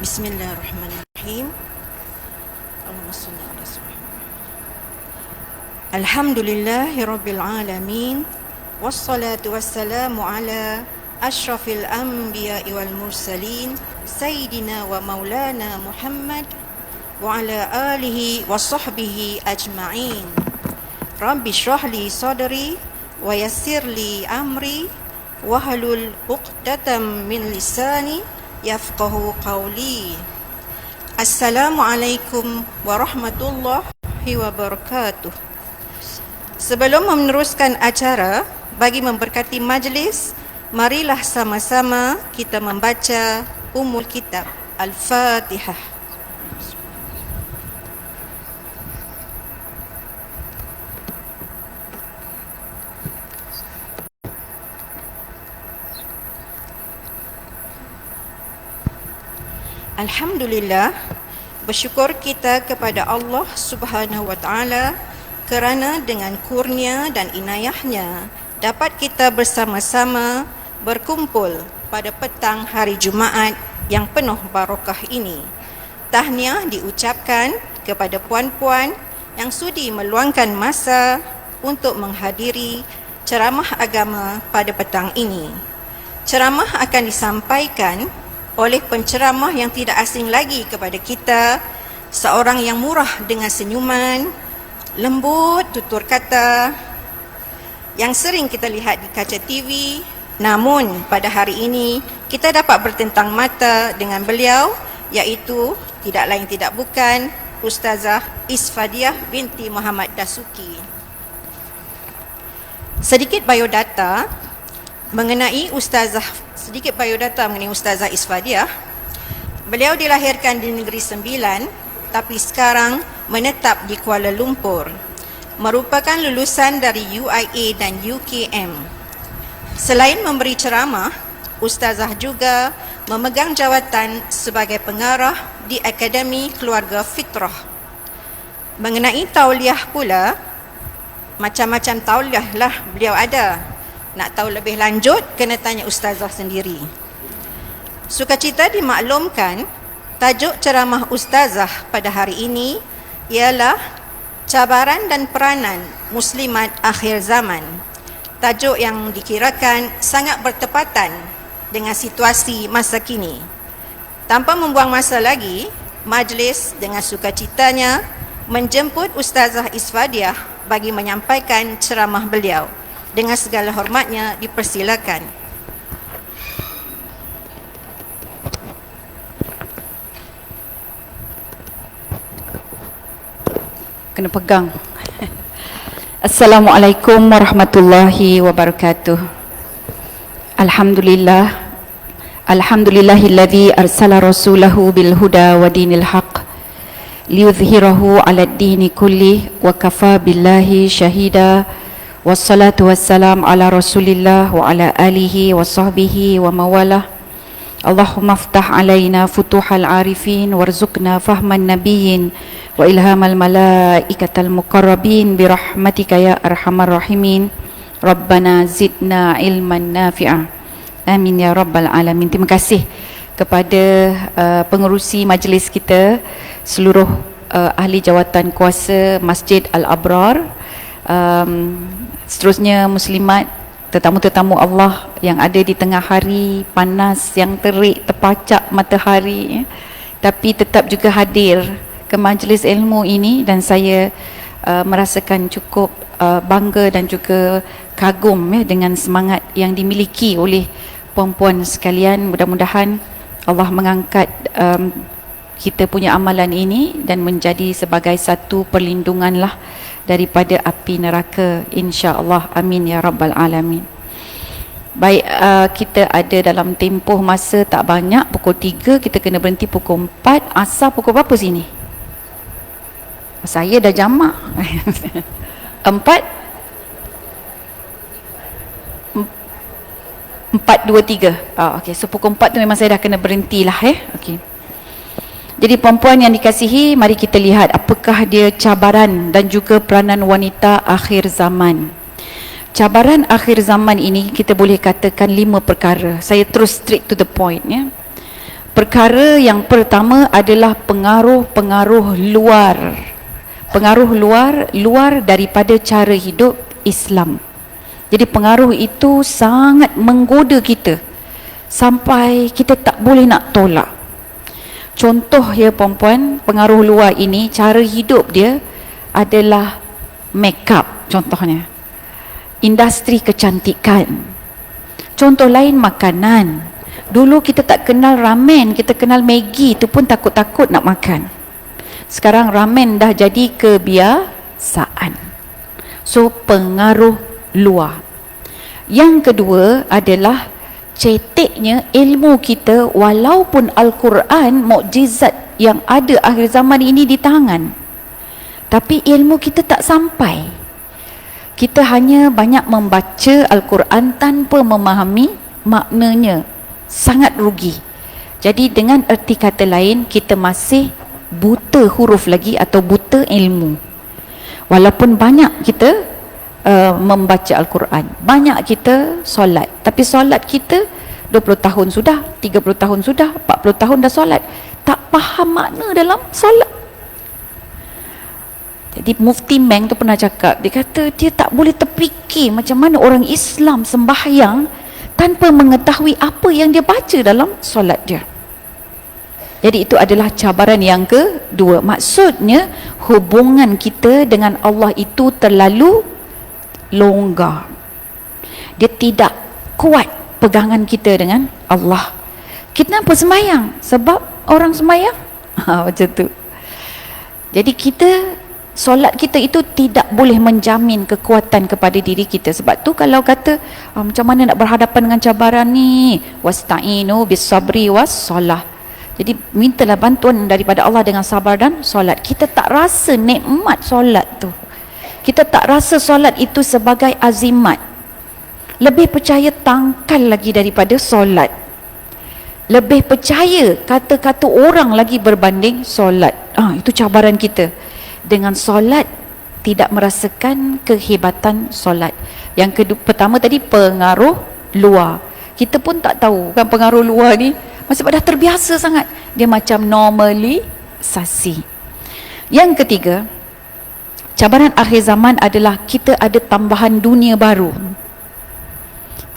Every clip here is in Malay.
Bismillahirrahmanirrahim. Allahumma salli ala sayyidina. Alhamdulillahirabbil alamin. Wassalatu wassalamu ala asyrafil anbiya'i wal mursalin sayyidina wa maulana Muhammad wa ala alihi wa sahbihi ajma'in. Rabbi shrah li sadri wa yassir li amri wahlul 'uqdatam min lisani yafqahu qawli. Assalamualaikum warahmatullahi wabarakatuh. Sebelum meneruskan acara bagi memberkati majlis, marilah sama-sama kita membaca Ummul Kitab Al-Fatihah. Alhamdulillah, bersyukur kita kepada Allah Subhanahu wa taala kerana dengan kurnia dan inayahnya dapat kita bersama-sama berkumpul pada petang hari Jumaat yang penuh barakah ini. Tahniah diucapkan kepada puan-puan yang sudi meluangkan masa untuk menghadiri ceramah agama pada petang ini. Ceramah akan disampaikan oleh penceramah yang tidak asing lagi kepada kita, seorang yang murah dengan senyuman, lembut tutur kata, yang sering kita lihat di kaca TV. Namun pada hari ini kita dapat bertentang mata dengan beliau, iaitu tidak lain tidak bukan Ustazah Isfadiah binti Muhammad Dasuki. Sedikit biodata mengenai Ustazah Isfadiah. Beliau dilahirkan di Negeri Sembilan tapi sekarang menetap di Kuala Lumpur. Merupakan lulusan dari UIA dan UKM. Selain memberi ceramah, Ustazah juga memegang jawatan sebagai pengarah di Akademi Keluarga Fitrah. Mengenai tauliah pula, macam-macam tauliah lah beliau ada. Nak tahu lebih lanjut, kena tanya Ustazah sendiri. Sukacita dimaklumkan, tajuk ceramah Ustazah pada hari ini ialah Cabaran dan Peranan Muslimat Akhir Zaman. Tajuk yang dikirakan sangat bertepatan dengan situasi masa kini. Tanpa membuang masa lagi, majlis dengan sukacitanya menjemput Ustazah Isfadiah bagi menyampaikan ceramah beliau. Dengan segala hormatnya dipersilakan. Kena pegang. Assalamualaikum warahmatullahi wabarakatuh. Alhamdulillah. Alhamdulillahilladzi arsala rasulahu bil huda wa dinil haq liyudhhirahu 'alad dini kulli wa kafa billahi syahida. Wassalatu wassalam ala rasulillah wa ala alihi wa sahbihi wa mawalah. Allahumma aftah alaina futuhal arifin warzuqna fahman nabiyyin wa ilhamal malaikatal muqarrabin birahmatika ya arhamar rahimin. Rabbana zidna ilman nafi'ah. Amin ya rabbal alamin. Terima kasih kepada pengerusi majlis kita, seluruh ahli jawatan kuasa Masjid Al-Abrar, seterusnya muslimat, tetamu-tetamu Allah yang ada di tengah hari panas yang terik terpacak matahari, tapi tetap juga hadir ke majlis ilmu ini, dan saya merasakan cukup bangga dan juga kagum dengan semangat yang dimiliki oleh puan-puan sekalian. Mudah-mudahan Allah mengangkat kita punya amalan ini dan menjadi sebagai satu perlindungan lah daripada api neraka, insya-Allah. Amin ya rabbal alamin. Baik, kita ada dalam tempoh masa tak banyak. Pukul 3 kita kena berhenti pukul 4. Asar pukul berapa sini? Saya dah jamak. 4 4:23. Okey, so pukul 4 tu memang saya dah kena berhentilah okey. Jadi puan-puan yang dikasihi, mari kita lihat apakah dia cabaran dan juga peranan wanita akhir zaman. Cabaran akhir zaman ini kita boleh katakan 5 perkara. Saya terus straight to the point Perkara yang pertama adalah pengaruh-pengaruh luar. Pengaruh luar daripada cara hidup Islam. Jadi pengaruh itu sangat menggoda kita sampai kita tak boleh nak tolak. Contoh ya puan-puan, pengaruh luar ini, cara hidup dia adalah make up contohnya. Industri kecantikan. Contoh lain makanan. Dulu kita tak kenal ramen, kita kenal Maggi, itu pun takut-takut nak makan. Sekarang ramen dah jadi kebiasaan. So pengaruh luar. Yang kedua adalah ceteknya ilmu kita, walaupun Al-Quran mukjizat yang ada akhir zaman ini di tangan, tapi ilmu kita tak sampai. Kita hanya banyak membaca Al-Quran tanpa memahami maknanya. Sangat rugi. Jadi dengan erti kata lain, kita masih buta huruf lagi atau buta ilmu. Walaupun banyak kita membaca Al-Quran, banyak kita solat, tapi solat kita 20 tahun sudah, 30 tahun sudah, 40 tahun dah solat, tak faham makna dalam solat. Jadi Mufti Meng tu pernah cakap, dia kata dia tak boleh terfikir macam mana orang Islam sembahyang tanpa mengetahui apa yang dia baca dalam solat dia. Jadi itu adalah cabaran yang kedua. Maksudnya hubungan kita dengan Allah itu terlalu longgar. Dia tidak kuat pegangan kita dengan Allah. Kenapa sembahyang? Sebab orang sembahyang. Macam tu. Jadi solat kita itu tidak boleh menjamin kekuatan kepada diri kita. Sebab tu kalau kata macam mana nak berhadapan dengan cabaran ni, wasta'inu bis sabri was salah. Jadi mintalah bantuan daripada Allah dengan sabar dan solat. Kita tak rasa nikmat solat tu. Kita tak rasa solat itu sebagai azimat. Lebih percaya tangkal lagi daripada solat. Lebih percaya kata-kata orang lagi berbanding solat. Itu cabaran kita. Dengan solat tidak merasakan kehebatan solat. Yang kedua, pertama tadi pengaruh luar. Kita pun tak tahu kan pengaruh luar ni, sebab dah terbiasa sangat. Dia macam normalisasi. Yang ketiga, cabaran akhir zaman adalah kita ada tambahan dunia baru.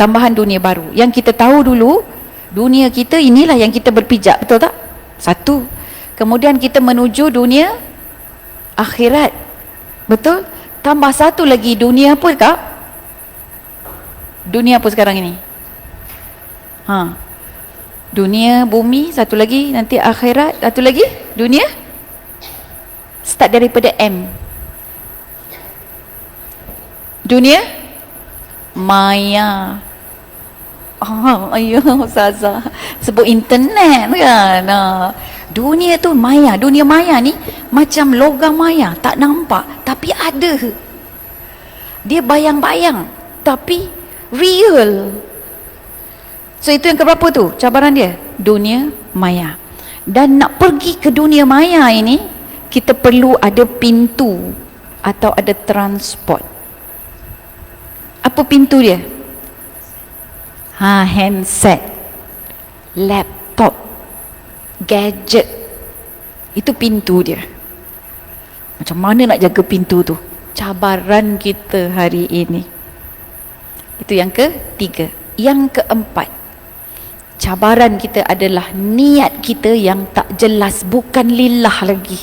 Tambahan dunia baru. Yang kita tahu dulu, dunia kita inilah yang kita berpijak, betul tak? Satu. Kemudian kita menuju dunia akhirat, betul? Tambah satu lagi, dunia apa kak? Dunia apa sekarang ini? Dunia bumi, satu lagi nanti akhirat, satu lagi dunia start daripada M. Dunia maya. Ayo Ustazah sebut internet kan. Dunia tu maya. Dunia maya ni macam logam maya, tak nampak tapi ada. Dia bayang-bayang tapi real. So itu yang keberapa tu cabaran dia? Dunia maya. Dan nak pergi ke dunia maya ini, kita perlu ada pintu atau ada transport. Apa pintu dia? Handset, laptop, gadget. Itu pintu dia. Macam mana nak jaga pintu tu? Cabaran kita hari ini. Itu yang ketiga. Yang keempat, cabaran kita adalah niat kita yang tak jelas. Bukan lillah lagi,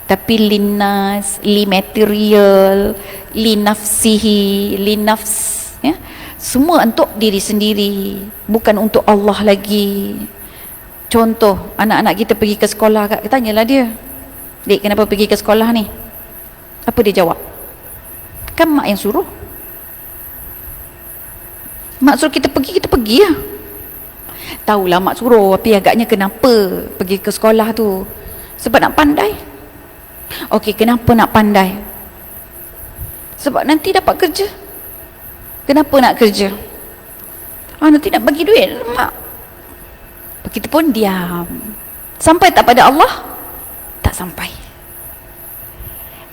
tapi linnas, li material, li nafsihi, li nafs, ya? Semua untuk diri sendiri, bukan untuk Allah lagi. Contoh, anak-anak kita pergi ke sekolah, Kak, tanyalah dia, "Dek, kenapa pergi ke sekolah ni?" Apa dia jawab? Kan mak yang suruh. Mak suruh kita pergi lah. Tahulah mak suruh, tapi agaknya kenapa pergi ke sekolah tu? Sebab nak pandai. Okey, kenapa nak pandai? Sebab nanti dapat kerja. Kenapa nak kerja? Nanti nak bagi duit mak. Kita pun diam. Sampai tak pada Allah? Tak sampai.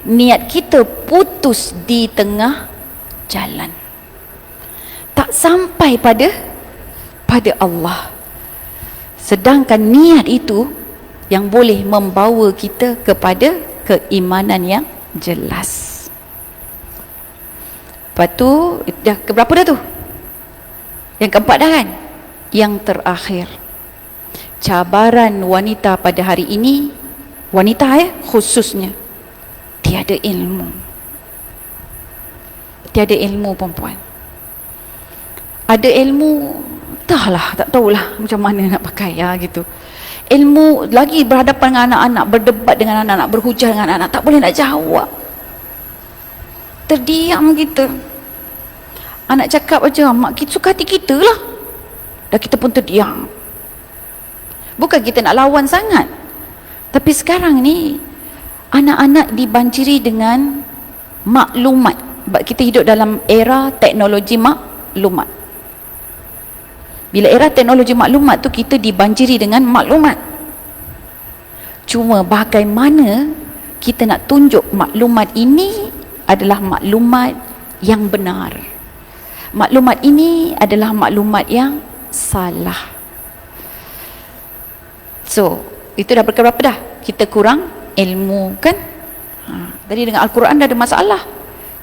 Niat kita putus di tengah jalan. Tak sampai pada Allah. Sedangkan niat itu yang boleh membawa kita kepada keimanan yang jelas. Lepas tu dah keberapa dah tu? Yang keempat dah kan? Yang terakhir, cabaran wanita pada hari ini, wanita khususnya, tiada ilmu. Tiada ilmu perempuan. Ada ilmu, entahlah, tak tahulah macam mana nak pakai gitu. Ilmu lagi berhadapan dengan anak-anak, berdebat dengan anak-anak, berhujah dengan anak-anak, tak boleh nak jawab. Terdiam kita. Anak cakap aja, mak kita suka hati kita lah. Dah kita pun terdiam. Bukan kita nak lawan sangat. Tapi sekarang ni anak-anak dibanjiri dengan maklumat. Sebab kita hidup dalam era teknologi maklumat. Bila era teknologi maklumat tu, kita dibanjiri dengan maklumat. Cuma bagaimana kita nak tunjuk maklumat ini adalah maklumat yang benar. Maklumat ini adalah maklumat yang salah. So, itu dah berapa dah? Kita kurang ilmu kan? Tadi dengan Al-Quran dah ada masalah.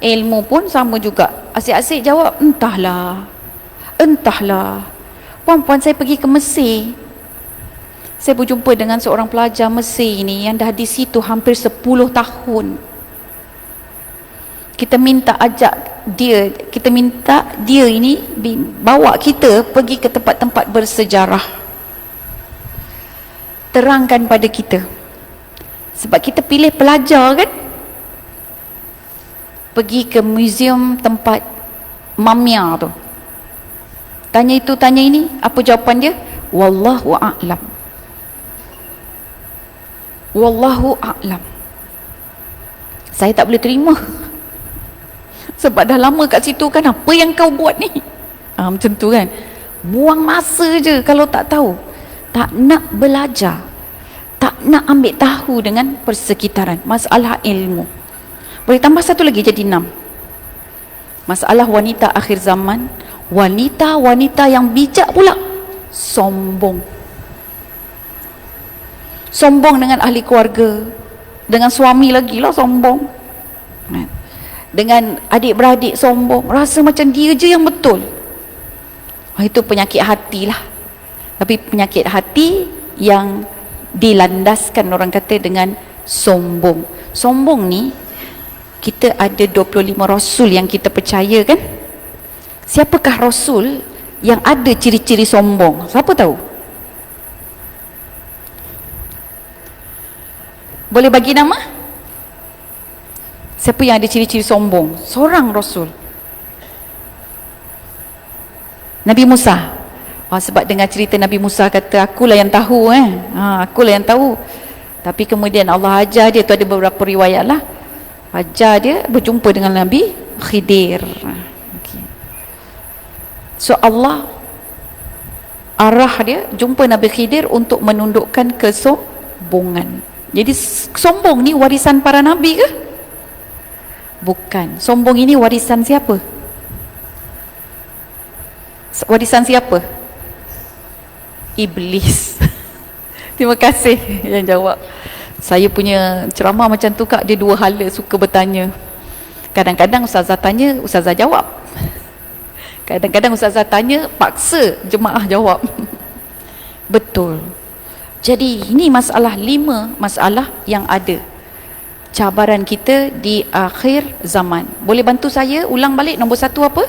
Ilmu pun sama juga. Asyik-asyik jawab, entahlah. Puan-puan, saya pergi ke Mesir. Saya berjumpa dengan seorang pelajar Mesir ini yang dah di situ hampir 10 tahun. Kita minta dia ini bawa kita pergi ke tempat-tempat bersejarah. Terangkan pada kita. Sebab kita pilih pelajar kan? Pergi ke muzium tempat Mamia tu. Tanya itu, tanya ini, apa jawapan dia? Wallahu a'lam. Wallahu a'lam. Saya tak boleh terima. Sebab dah lama kat situ kan, apa yang kau buat ni? Macam tu kan. Buang masa je kalau tak tahu. Tak nak belajar. Tak nak ambil tahu dengan persekitaran. Masalah ilmu. Boleh tambah satu lagi jadi 6. Masalah wanita akhir zaman. Wanita-wanita yang bijak pula sombong. Sombong dengan ahli keluarga, dengan suami lagi lah sombong, dengan adik-beradik sombong, rasa macam dia je yang betul. Itu penyakit hati lah. Tapi penyakit hati yang dilandaskan orang kata dengan sombong. Sombong ni, kita ada 25 Rasul yang kita percaya kan? Siapakah Rasul yang ada ciri-ciri sombong? Siapa tahu? Boleh bagi nama? Siapa yang ada ciri-ciri sombong? Seorang Rasul. Nabi Musa. Sebab dengar cerita Nabi Musa kata, akulah yang tahu akulah yang tahu. Tapi kemudian Allah ajar dia, tu ada beberapa riwayat lah, ajar dia berjumpa dengan Nabi Khidir. So Allah arah dia jumpa Nabi Khidir untuk menundukkan kesombongan. Jadi sombong ni warisan para Nabi ke? Bukan. Sombong ini warisan siapa? Warisan siapa? Iblis. Terima kasih yang jawab. Saya punya ceramah macam tu kak, dia dua hala suka bertanya. Kadang-kadang ustazah tanya, ustazah jawab. Kadang-kadang ustazah tanya, paksa jemaah jawab. Betul. Jadi ini masalah 5 masalah yang ada. Cabaran kita di akhir zaman. Boleh bantu saya ulang balik nombor 1 apa?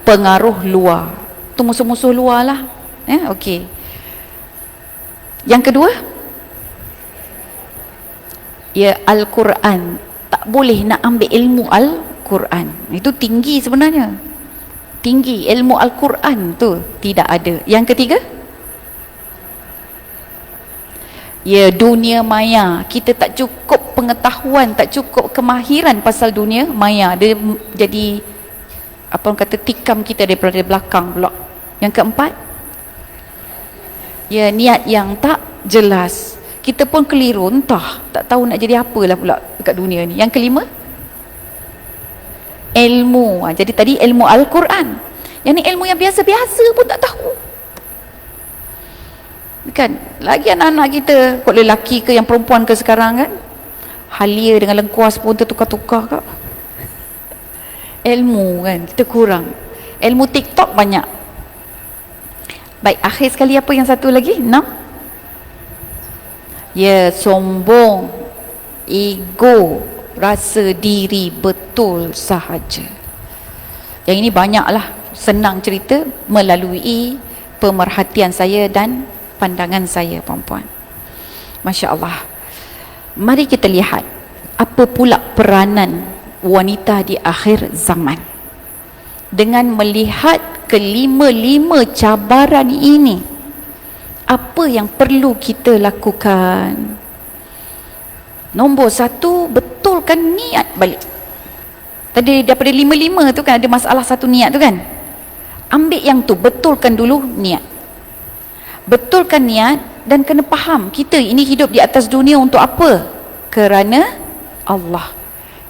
Pengaruh luar. Tu musuh-musuh luar lah. Okey. Yang kedua? Ya, Al-Quran. Tak boleh nak ambil ilmu Al-Quran. Itu tinggi sebenarnya. Tinggi. Ilmu Al-Quran tu tidak ada. Yang ketiga? Ya, dunia maya. Kita tak cukup pengetahuan, tak cukup kemahiran pasal dunia maya. Dia jadi apa orang kata, tikam kita daripada belakang pula. Yang keempat? Ya, niat yang tak jelas. Kita pun keliru, entah, tak tahu nak jadi apalah pula dekat dunia ni. Yang kelima? Ilmu. Jadi tadi ilmu Al-Quran. Yang ni ilmu yang biasa-biasa pun tak tahu. Kan? Lagi anak-anak kita, kok lelaki ke yang perempuan ke sekarang kan? Halia dengan lengkuas pun tertukar-tukar kak. Ilmu kan, kita kurang. Ilmu TikTok banyak. Baik, akhir sekali apa yang satu lagi? 6. Ya, sombong, ego, rasa diri betul sahaja. Yang ini banyaklah, senang cerita melalui pemerhatian saya dan pandangan saya, puan-puan. Masya Allah. Mari kita lihat apa pula peranan wanita di akhir zaman. Dengan melihat kelima-lima cabaran ini, apa yang perlu kita lakukan? Nombor 1, betulkan niat balik. Tadi daripada 5 tu kan ada masalah satu niat tu kan. Ambil yang tu, betulkan dulu niat. Betulkan niat dan kena faham kita ini hidup di atas dunia untuk apa? Kerana Allah.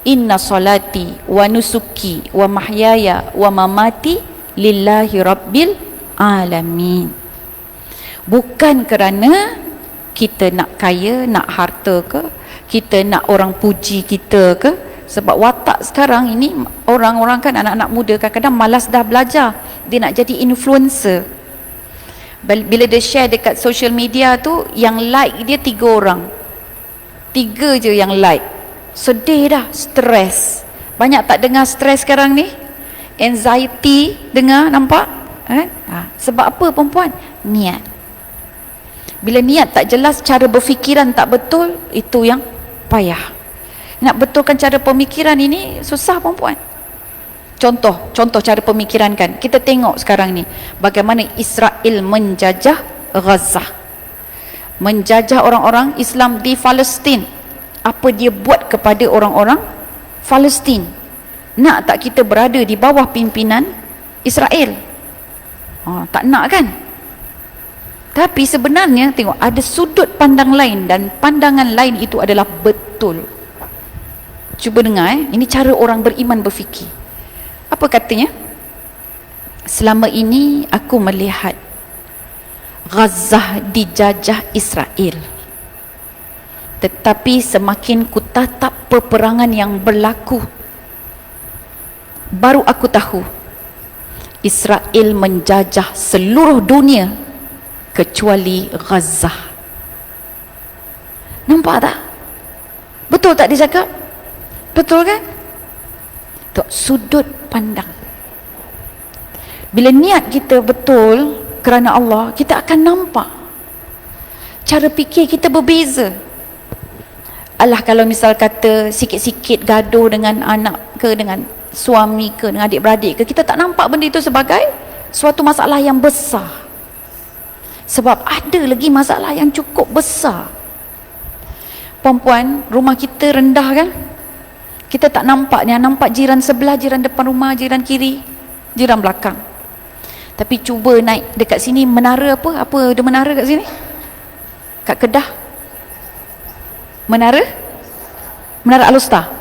Inna salati wa nusuki wa mahyaya wa mamati lillahi rabbil alamin. Bukan kerana kita nak kaya, nak harta ke, kita nak orang puji kita ke. Sebab watak sekarang ini orang-orang kan, anak-anak muda kadang-kadang malas dah belajar, dia nak jadi influencer. Bila dia share dekat social media tu, yang like dia 3 orang, 3 je yang like. Sedih dah, stres. Banyak tak dengar stres sekarang ni? Anxiety, dengar, nampak? Sebab apa perempuan? Niat. Bila niat tak jelas, cara berfikiran tak betul, itu yang payah. Nak betulkan cara pemikiran ini susah perempuan. Contoh cara pemikiran kan. Kita tengok sekarang ni bagaimana Israel menjajah Gaza, menjajah orang-orang Islam di Palestin. Apa dia buat kepada orang-orang Palestin? Nak tak kita berada di bawah pimpinan Israel? Tak nak kan? Tapi sebenarnya tengok, ada sudut pandang lain, dan pandangan lain itu adalah betul. Cuba dengar ini cara orang beriman berfikir. Apa katanya? Selama ini aku melihat Gaza dijajah Israel, tetapi semakin ku tatap peperangan yang berlaku, baru aku tahu Israel menjajah seluruh dunia kecuali Gaza. Nampak tak? Betul tak dia cakap? Betul kan? Itu sudut pandang. Bila niat kita betul kerana Allah, kita akan nampak cara fikir kita berbeza. Alah, kalau misal kata sikit-sikit gaduh dengan anak ke, dengan suami ke, dengan adik-beradik ke, kita tak nampak benda itu sebagai suatu masalah yang besar. Sebab ada lagi masalah yang cukup besar. Perempuan, rumah kita rendah kan? Kita tak nampak ni, nampak jiran sebelah, jiran depan rumah, jiran kiri, jiran belakang. Tapi cuba naik dekat sini, menara apa? Apa ada menara kat sini? Kat Kedah. Menara Al-Usta.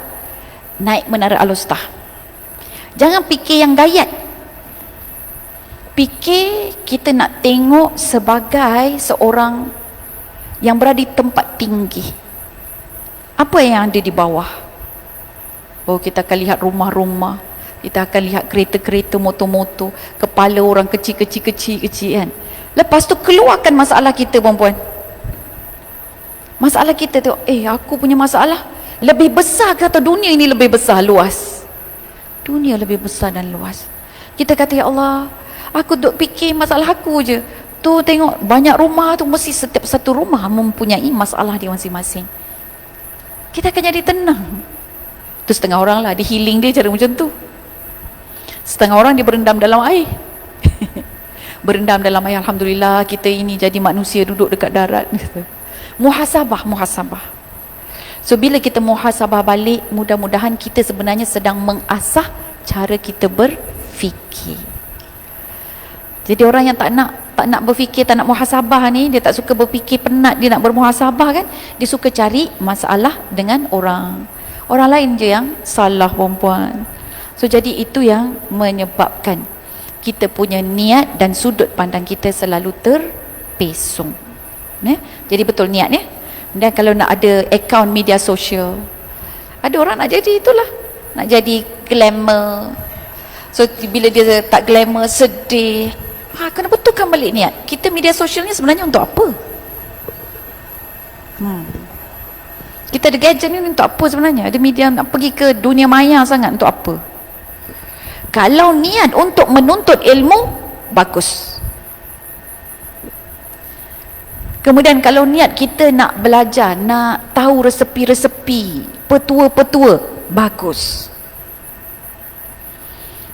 Naik menara Al-Usta. Jangan fikir yang gayat. Fikir kita nak tengok sebagai seorang yang berada di tempat tinggi. Apa yang ada di bawah? Oh, kita akan lihat rumah-rumah, kita akan lihat kereta-kereta, motor-motor, kepala orang kecil-kecil kan. Lepas tu keluarkan masalah kita, perempuan. Masalah kita tu, aku punya masalah lebih besar ke, atau dunia ini lebih besar, luas? Dunia lebih besar dan luas. Kita kata, ya Allah, aku duk fikir masalah aku je. Tu tengok banyak rumah tu, mesti setiap satu rumah mempunyai masalah dia masing-masing. Kita akan jadi tenang. Tu setengah orang lah, dia healing dia cara macam tu. Setengah orang dia berendam dalam air. Berendam dalam air, alhamdulillah kita ini jadi manusia duduk dekat darat. Muhasabah. So bila kita muhasabah balik, mudah-mudahan kita sebenarnya sedang mengasah cara kita berfikir. Jadi orang yang tak nak berfikir, tak nak muhasabah ni, dia tak suka berfikir, penat dia nak bermuhasabah kan, dia suka cari masalah dengan orang lain je yang salah, perempuan. So jadi itu yang menyebabkan kita punya niat dan sudut pandang kita selalu terpesong. Jadi betul niat ya. Dan kalau nak ada akaun media sosial, ada orang nak jadi itulah, nak jadi glamour. So bila dia tak glamour, sedih, kena betulkan balik niat. Kita media sosial ni sebenarnya untuk apa? Kita ada gadget ni untuk apa sebenarnya? Ada media nak pergi ke dunia maya sangat untuk apa? Kalau niat untuk menuntut ilmu, bagus. Kemudian kalau niat kita nak belajar, nak tahu resepi-resepi, petua-petua, bagus.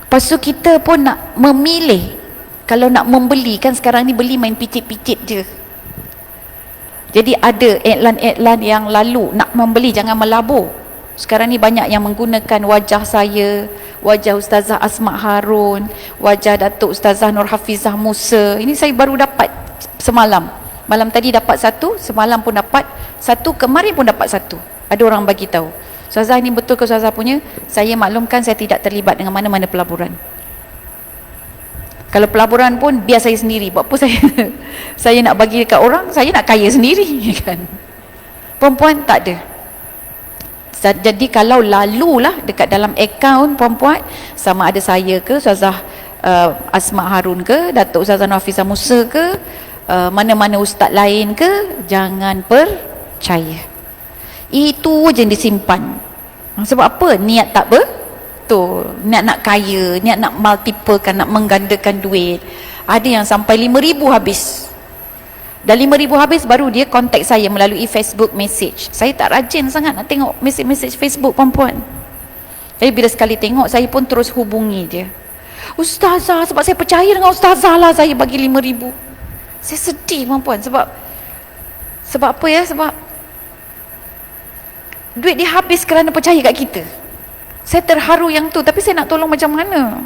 Lepas tu kita pun nak memilih. Kalau nak membeli, kan sekarang ni beli main picit-picit je. Jadi ada iklan-iklan yang lalu nak membeli, jangan melabur. Sekarang ni banyak yang menggunakan wajah saya, wajah Ustazah Asma Harun, wajah Datuk Ustazah Nur Hafizah Musa. Ini saya baru dapat semalam. Malam tadi dapat satu, semalam pun dapat satu, kemarin pun dapat satu. Ada orang bagi tahu. Ustazah, ini betul ke Ustazah punya? Saya maklumkan saya tidak terlibat dengan mana-mana pelaburan. Kalau pelaburan pun biar saya sendiri. Buat apa saya nak bagi dekat orang, saya nak kaya sendiri kan. Perempuan tak ada. Jadi kalau lalulah dekat dalam akaun perempuan, sama ada saya ke Ustazah Asma Harun ke, Datuk Ustazah Nur Hafizah Musa ke, mana-mana ustaz lain ke, jangan percaya. Itu je yang disimpan. Sebab apa? Niat tak betul. Niat nak kaya, niat nak multiplekan, nak menggandakan duit. Ada yang sampai 5,000 habis. Dah 5,000 habis baru dia kontak saya melalui Facebook message. Saya tak rajin sangat nak tengok message Facebook perempuan. Jadi bila sekali tengok, saya pun terus hubungi dia. Ustazah, sebab saya percaya dengan Ustazah lah saya bagi 5,000. Saya sedih perempuan. Sebab apa ya? Sebab duit dia habis kerana percaya kat kita. Saya terharu yang tu, tapi saya nak tolong macam mana?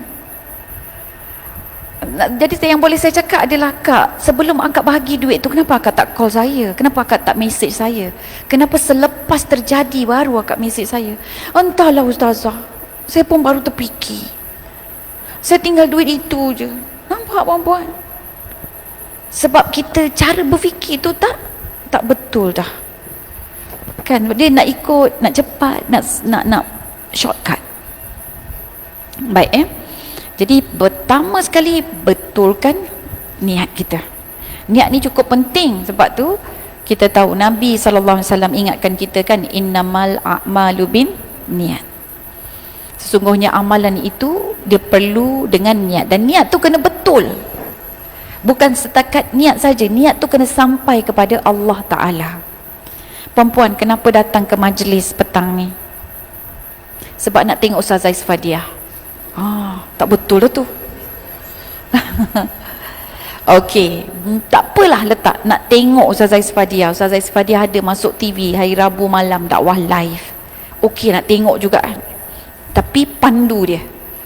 Jadi yang boleh saya cakap adalah, Kak, sebelum akak bahagi duit tu, kenapa akak tak call saya? Kenapa akak tak message saya? Kenapa selepas terjadi baru akak message saya? Entahlah Ustazah, saya pun baru terfikir. Saya tinggal duit itu je. Nampak perempuan? Sebab kita cara berfikir tu tak betul dah. Kan dia nak ikut, nak cepat, nak shortcut. Baik Jadi pertama sekali betulkan niat kita. Niat ni cukup penting. Sebab tu kita tahu Nabi SAW ingatkan kita kan, innamal a'malu bin niat. Sesungguhnya amalan itu dia perlu dengan niat, dan niat tu kena betul. Bukan setakat niat saja, niat tu kena sampai kepada Allah Ta'ala. Perempuan, kenapa datang ke majlis petang ni? Sebab nak tengok Ustazah Isfadiah. Tak betul lah tu. Okey, tak apalah letak nak tengok Ustazah Isfadiah. Ustazah Isfadiah ada masuk TV hari Rabu malam dakwah live. Okey, nak tengok juga. Tapi pandu dia.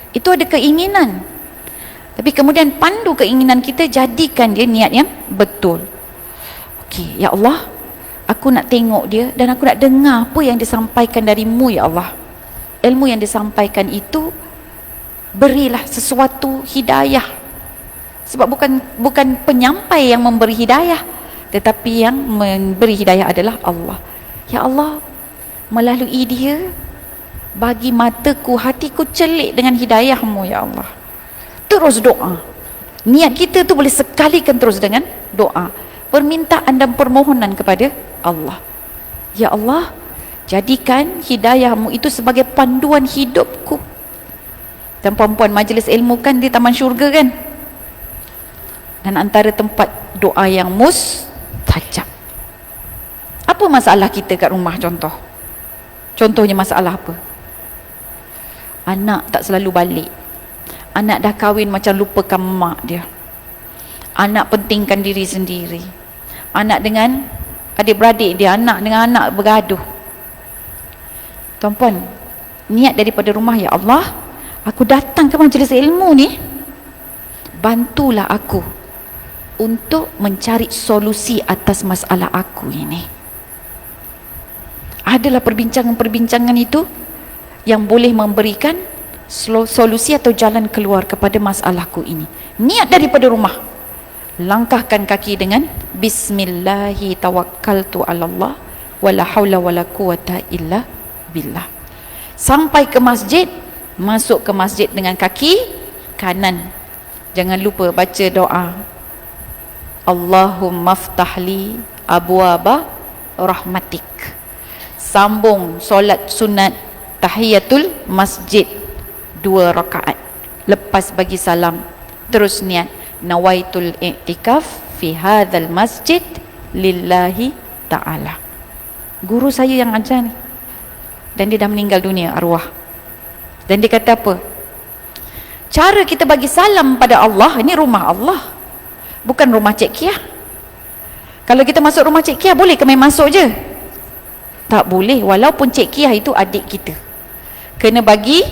Itu ada keinginan. Tapi kemudian pandu keinginan kita, jadikan dia niat yang betul. Okey, ya Allah, aku nak tengok dia dan aku nak dengar apa yang disampaikan darimu ya Allah. Ilmu yang disampaikan itu, berilah sesuatu hidayah. Sebab bukan penyampai yang memberi hidayah, tetapi yang memberi hidayah adalah Allah. Ya Allah, melalui dia bagi mataku, hatiku celik dengan hidayahmu ya Allah. Terus doa. Niat kita tu boleh sekalikan terus dengan doa, permintaan dan permohonan kepada Allah. Ya Allah, jadikan hidayahmu itu sebagai panduan hidupku. Dan perempuan, majlis ilmu kan di taman syurga kan, dan antara tempat doa yang mustajab. Apa masalah kita kat rumah? Contohnya masalah apa? Anak tak selalu balik. Anak dah kahwin macam lupakan mak dia. Anak pentingkan diri sendiri. Anak dengan adik-beradik dia, anak dengan anak bergaduh. Tuan-puan, niat daripada rumah, ya Allah, aku datang ke majlis ilmu ni, bantulah aku untuk mencari solusi atas masalah aku ini. Adalah perbincangan-perbincangan itu yang boleh memberikan solusi atau jalan keluar kepada masalahku ini. Niat daripada rumah. langkahkan kaki dengan bismillahi tawakkaltu 'alallah wala haula wala quwata illa billah. Sampai ke masjid, masuk ke masjid dengan kaki kanan. Jangan lupa baca doa, Allahumma ftahli abwaba rahmatik. Sambung solat sunat tahiyatul masjid 2 rakaat. Lepas bagi salam, terus niat nawaitul i'tikaf fi hadzal masjid lillahi ta'ala. Guru saya yang ajar ni, dan dia dah meninggal dunia arwah. Dan dia kata apa? Cara kita bagi salam pada Allah, ini rumah Allah, bukan rumah Cik Kia. Kalau kita masuk rumah Cik Kia, boleh ke main masuk je? Tak boleh, walaupun Cik Kia itu adik kita. Kena bagi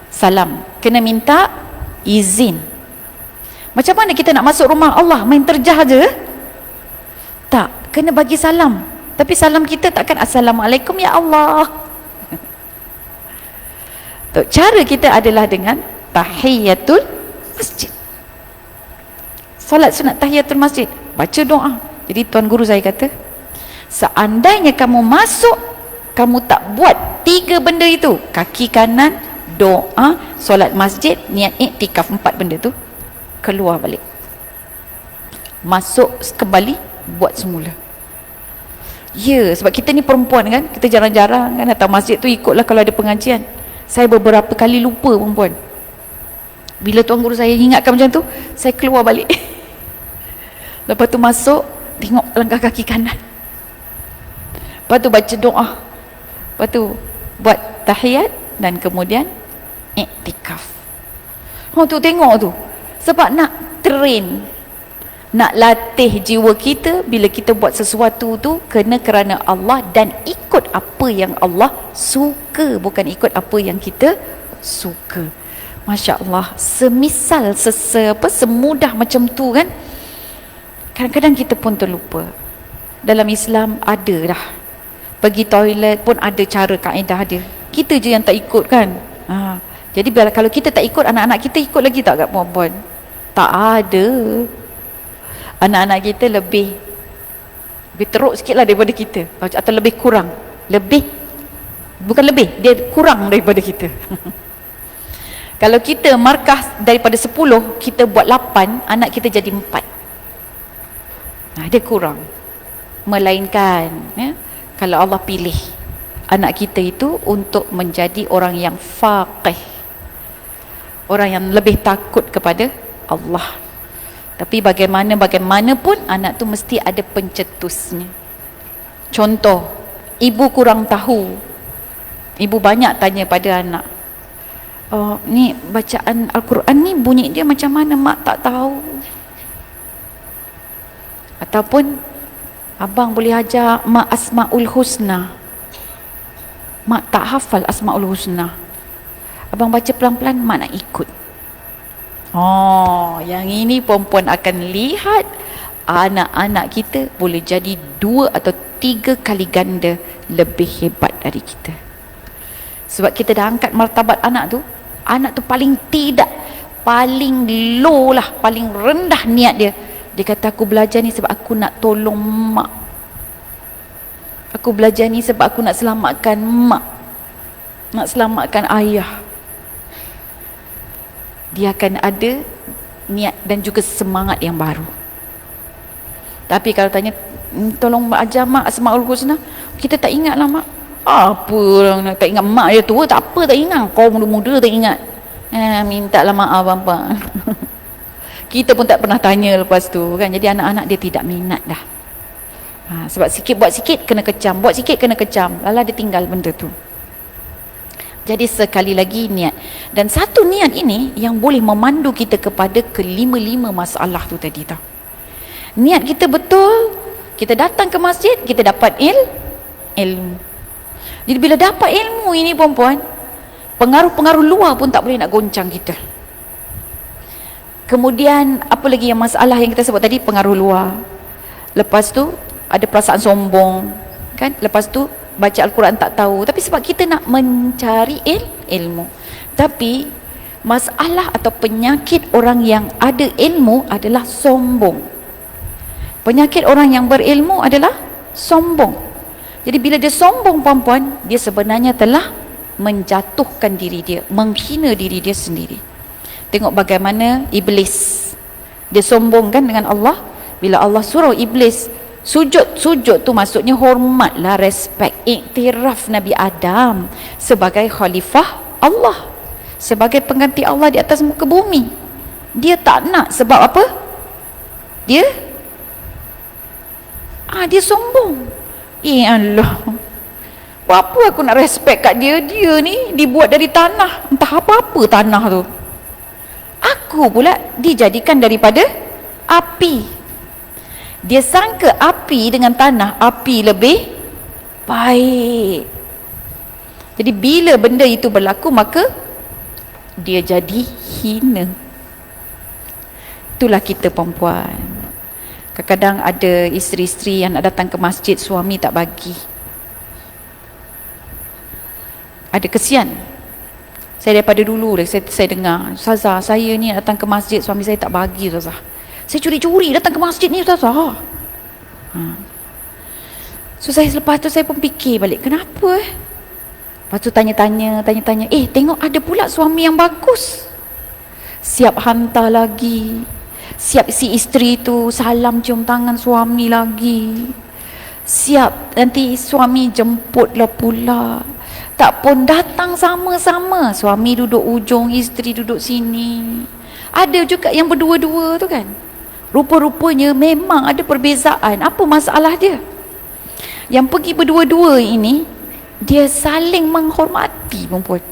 salam, kena minta izin. Macam mana kita nak masuk rumah Allah main terjah je? Tak, kena bagi salam. Tapi salam kita takkan Assalamualaikum ya Allah. Cara kita adalah dengan tahiyatul masjid. Solat sunat tahiyatul masjid, baca doa. Jadi tuan guru saya kata, seandainya kamu masuk, kamu tak buat 3 benda itu, kaki kanan, doa, solat masjid, niat iktikaf, 4 benda tu, keluar balik, masuk kembali, buat semula. Ya, sebab kita ni perempuan kan, kita jarang-jarang kan datang masjid tu, ikutlah kalau ada pengajian. Saya beberapa kali lupa perempuan. Bila tuan guru saya ingatkan macam tu, saya keluar balik. Lepas tu masuk, tengok langkah kaki kanan. Lepas tu baca doa. Lepas tu buat tahiyat dan kemudian iktikaf. Tu tengok tu. Sebab nak train, nak latih jiwa kita. Bila kita buat sesuatu tu, kena kerana Allah dan ikut apa yang Allah suka, bukan ikut apa yang kita suka. Masya Allah, semisal semudah macam tu kan, kadang-kadang kita pun terlupa. Dalam Islam ada dah, pergi toilet pun ada cara kaedah dia. Kita je yang tak ikut kan. Jadi kalau kita tak ikut, anak-anak kita ikut lagi tak kat perempuan? Tak ada. Anak-anak kita lebih teruk sikit lah daripada kita, atau lebih kurang, dia kurang daripada kita. Kalau kita markah daripada 10, kita buat 8, anak kita jadi 4. Dia kurang. Melainkan kalau Allah pilih anak kita itu untuk menjadi orang yang faqih, orang yang lebih takut kepada Allah. Tapi bagaimana pun anak tu mesti ada pencetusnya. Contoh, ibu kurang tahu, ibu banyak tanya pada anak, ni bacaan Al-Quran ni bunyi dia macam mana, mak tak tahu. Ataupun abang boleh ajar mak Asmaul Husna, mak tak hafal Asmaul Husna, abang baca pelan-pelan, mak nak ikut. Yang ini perempuan akan lihat anak-anak kita boleh jadi 2 atau 3 kali ganda lebih hebat dari kita. Sebab kita dah angkat martabat anak tu paling low lah, paling rendah niat dia. Dia kata, aku belajar ni sebab aku nak tolong mak, aku belajar ni sebab aku nak selamatkan mak, nak selamatkan ayah. Dia akan ada niat dan juga semangat yang baru. Tapi kalau tanya, tolong ajar mak Asmaul Husna, kita tak ingat lah mak. Apa orang nak tak ingat, mak dia tua, tak apa, tak ingat. Kau muda-muda tak ingat. Minta lah maaf apa. Kita pun tak pernah tanya lepas tu kan. Jadi anak-anak dia tidak minat dah. Sebab buat sikit kena kecam, buat sikit kena kecam, lala dia tinggal benda tu. Jadi sekali lagi niat. Dan satu niat ini yang boleh memandu kita kepada kelima-lima masalah tu tadi tau. Niat kita betul, kita datang ke masjid, kita dapat ilmu. Jadi bila dapat ilmu ini perempuan, pengaruh-pengaruh luar pun tak boleh nak goncang kita. Kemudian apa lagi yang masalah yang kita sebut tadi, pengaruh luar. Lepas tu ada perasaan sombong kan. Lepas tu baca Al-Quran tak tahu, tapi sebab kita nak mencari ilmu. Tapi Masalah atau penyakit orang yang ada ilmu adalah sombong. Penyakit orang yang berilmu adalah sombong. Jadi bila dia sombong puan-puan, dia sebenarnya telah menjatuhkan diri dia, menghina diri dia sendiri. Tengok bagaimana iblis, dia sombongkan dengan Allah. Bila Allah suruh iblis sujud tu maksudnya hormatlah, respect, iktiraf Nabi Adam sebagai khalifah Allah, sebagai pengganti Allah di atas muka bumi. Dia tak nak, sebab apa? Dia sombong. Allah, apa aku nak respect kat dia? Dia ni dibuat dari tanah, entah apa-apa tanah tu. Aku pula dijadikan daripada api. Dia sangka api dengan tanah, api lebih baik. Jadi bila benda itu berlaku, maka dia jadi hina. Itulah kita perempuan. Kadang-kadang ada isteri-isteri yang nak datang ke masjid, suami tak bagi. Ada kesian. Saya daripada dulu saya dengar, Ustazah, saya ni datang ke masjid, suami saya tak bagi, Ustazah. Saya curi-curi datang ke masjid ni, Ustazah. So lepas tu saya pun fikir balik, kenapa Lepas tu tanya-tanya, tengok ada pula suami yang bagus, siap hantar lagi, siap si isteri tu salam cium tangan suami lagi, siap nanti suami jemputlah pula. Tak pun datang sama-sama, suami duduk ujung, isteri duduk sini. Ada juga yang berdua-dua tu kan. Rupa-rupanya memang ada perbezaan. Apa masalah dia? Yang pergi berdua-dua ini, dia saling menghormati perempuan.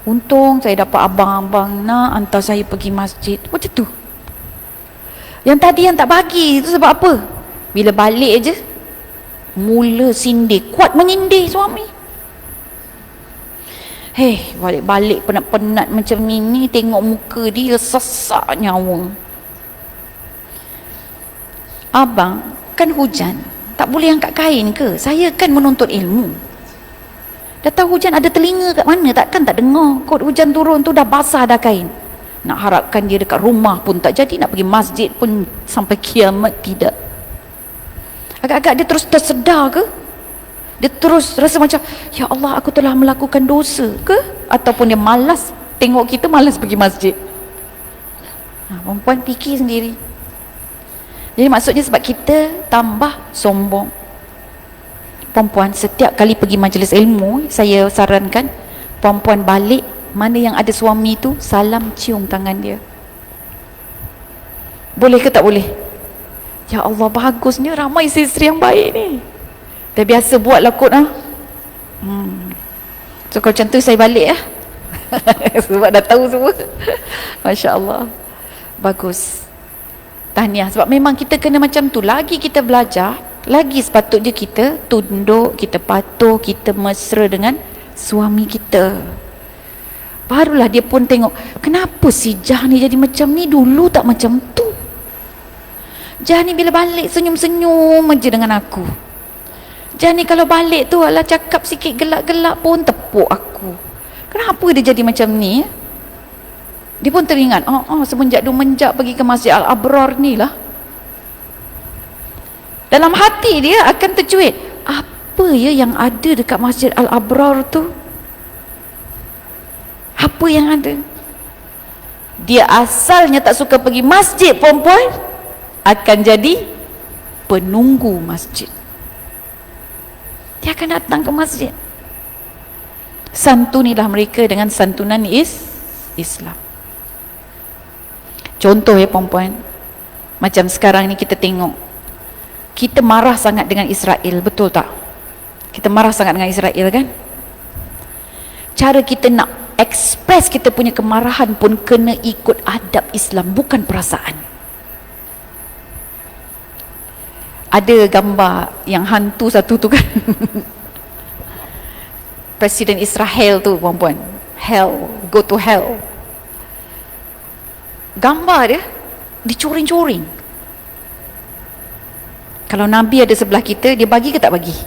Untung saya dapat abang-abang nak hantar saya pergi masjid. Macam tu. Yang tadi yang tak bagi tu sebab apa? Bila balik je, mula sindir, kuat menyindir suami. Balik-balik penat-penat macam ni, tengok muka dia sesak nyawa. Abang, kan hujan, tak boleh angkat kain ke? Saya kan menuntut ilmu. Dah tahu hujan, ada telinga kat mana? Takkan tak dengar. Kot hujan turun tu dah basah dah kain. Nak harapkan dia dekat rumah pun tak jadi, nak pergi masjid pun sampai kiamat tidak. Agak-agak dia terus tersedar ke? Dia terus rasa macam, ya Allah, aku telah melakukan dosa ke? Ataupun dia malas, tengok kita malas pergi masjid. Perempuan fikir sendiri. Jadi maksudnya sebab kita tambah sombong. Perempuan setiap kali pergi majlis ilmu, saya sarankan perempuan balik, mana yang ada suami tu, salam cium tangan dia. Boleh ke tak boleh? Ya Allah, bagusnya ramai isteri yang baik ni. Dah biasa buat lah kot So kalau macam tu saya balik sebab dah tahu semua. Masya Allah, bagus. Tahniah. Sebab memang kita kena macam tu. Lagi kita belajar, lagi sepatutnya kita tunduk, kita patuh, kita mesra dengan suami kita. Barulah dia pun tengok, kenapa si Jah ni jadi macam ni, dulu tak macam tu. Jah ni bila balik senyum-senyum aja dengan aku. Jah ni kalau balik tu alah cakap sikit gelak-gelak pun tepuk aku. Kenapa dia jadi macam ni? Dia pun teringat, semenjak dia menjak pergi ke Masjid Al-Abrar ni lah. Dalam hati dia akan tercuit, apa ya yang ada dekat Masjid Al-Abrar tu? Apa yang ada? Dia asalnya tak suka pergi masjid, perempuan, akan jadi penunggu masjid. Dia akan datang ke masjid. Santunilah mereka dengan santunan Islam. Contoh ya perempuan, macam sekarang ni kita tengok, kita marah sangat dengan Israel, betul tak? Kita marah sangat dengan Israel kan? Cara kita nak express kita punya kemarahan pun kena ikut adab Islam, bukan perasaan. Ada gambar yang hantu satu tu kan Presiden Israel tu perempuan, hell, go to hell. Gambar dia dicoring-coring. Kalau Nabi ada sebelah kita, dia bagi ke tak bagi?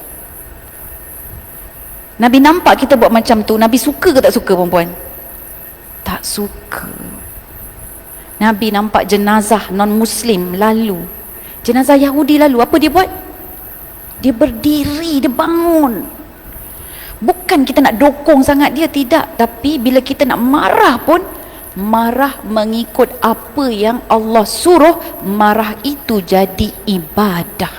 Nabi nampak kita buat macam tu, Nabi suka ke tak suka perempuan? tak suka. Nabi nampak jenazah non-Muslim lalu, jenazah Yahudi lalu, apa dia buat? Dia berdiri, dia bangun. Bukan kita nak dokong sangat dia, tidak. Tapi bila kita nak marah pun, marah mengikut apa yang Allah suruh. Marah itu jadi ibadah.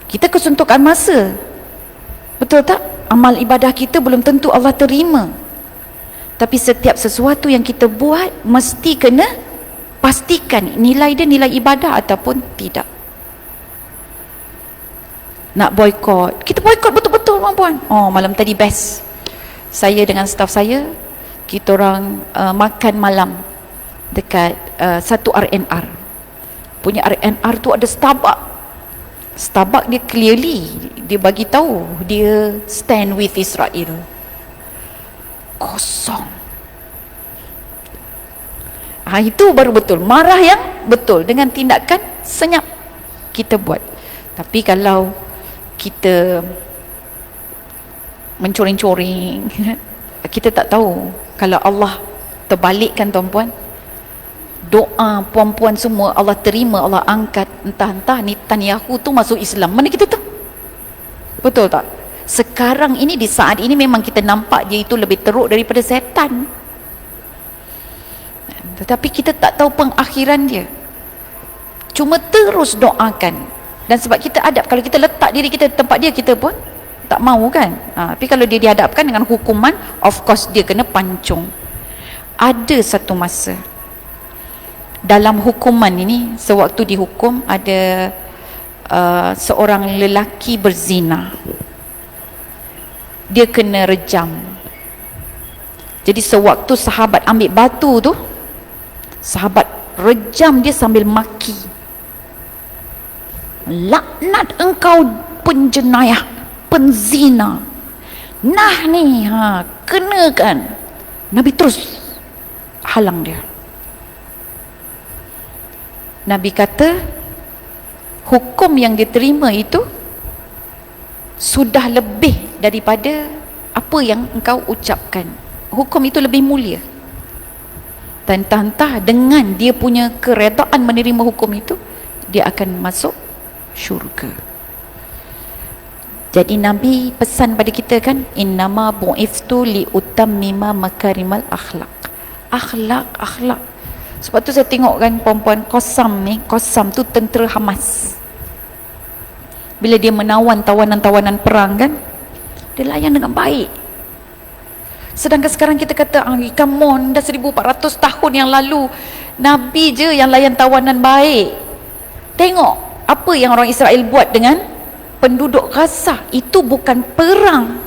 Kita kesuntukan masa, betul tak? Amal ibadah kita belum tentu Allah terima. Tapi setiap sesuatu yang kita buat mesti kena pastikan nilai dia nilai ibadah ataupun tidak. Nak boykot, kita boykot betul-betul puan-puan. Oh, malam tadi best. Saya dengan staf saya, kita orang makan malam dekat satu RNR. Punya RNR tu ada Starbucks. Starbucks dia clearly dia bagi tahu dia stand with Israel. Kosong. Itu baru betul marah yang betul, dengan tindakan senyap kita buat. Tapi kalau kita mencoreng-coreng, kita tak tahu kalau Allah terbalikkan tuan-puan, doa puan-puan semua Allah terima, Allah angkat. Entah-entah Netanyahu tu masuk Islam, mana kita tahu? Betul tak? Sekarang ini, di saat ini memang kita nampak dia itu lebih teruk daripada setan, tetapi kita tak tahu pengakhiran dia. Cuma terus doakan. Dan sebab kita adab, kalau kita letak diri kita di tempat dia, kita pun tak mahu kan. Tapi kalau dia dihadapkan dengan hukuman, of course dia kena pancung. Ada satu masa dalam hukuman ini, sewaktu dihukum, ada seorang lelaki berzina, dia kena rejam. Jadi sewaktu sahabat ambil batu tu, sahabat rejam dia sambil maki, laknat engkau penjenayah, penzina. Nah ni, kenakan. Nabi terus halang dia. Nabi kata, hukum yang diterima itu sudah lebih daripada apa yang engkau ucapkan. Hukum itu lebih mulia. Dan entah dengan dia punya keredaan menerima hukum itu, dia akan masuk syurga. Jadi Nabi pesan pada kita kan, innama bu'iftu li utammima makarimal akhlak. Akhlak. Sebab tu saya tengok kan perempuan Qassam ni, Qassam tu tentera Hamas. Bila dia menawan tawanan-tawanan perang kan, dia layan dengan baik. Sedangkan sekarang kita kata, come on, dah 1400 tahun yang lalu Nabi je yang layan tawanan baik. Tengok apa yang orang Israel buat dengan penduduk Gaza. Itu bukan perang,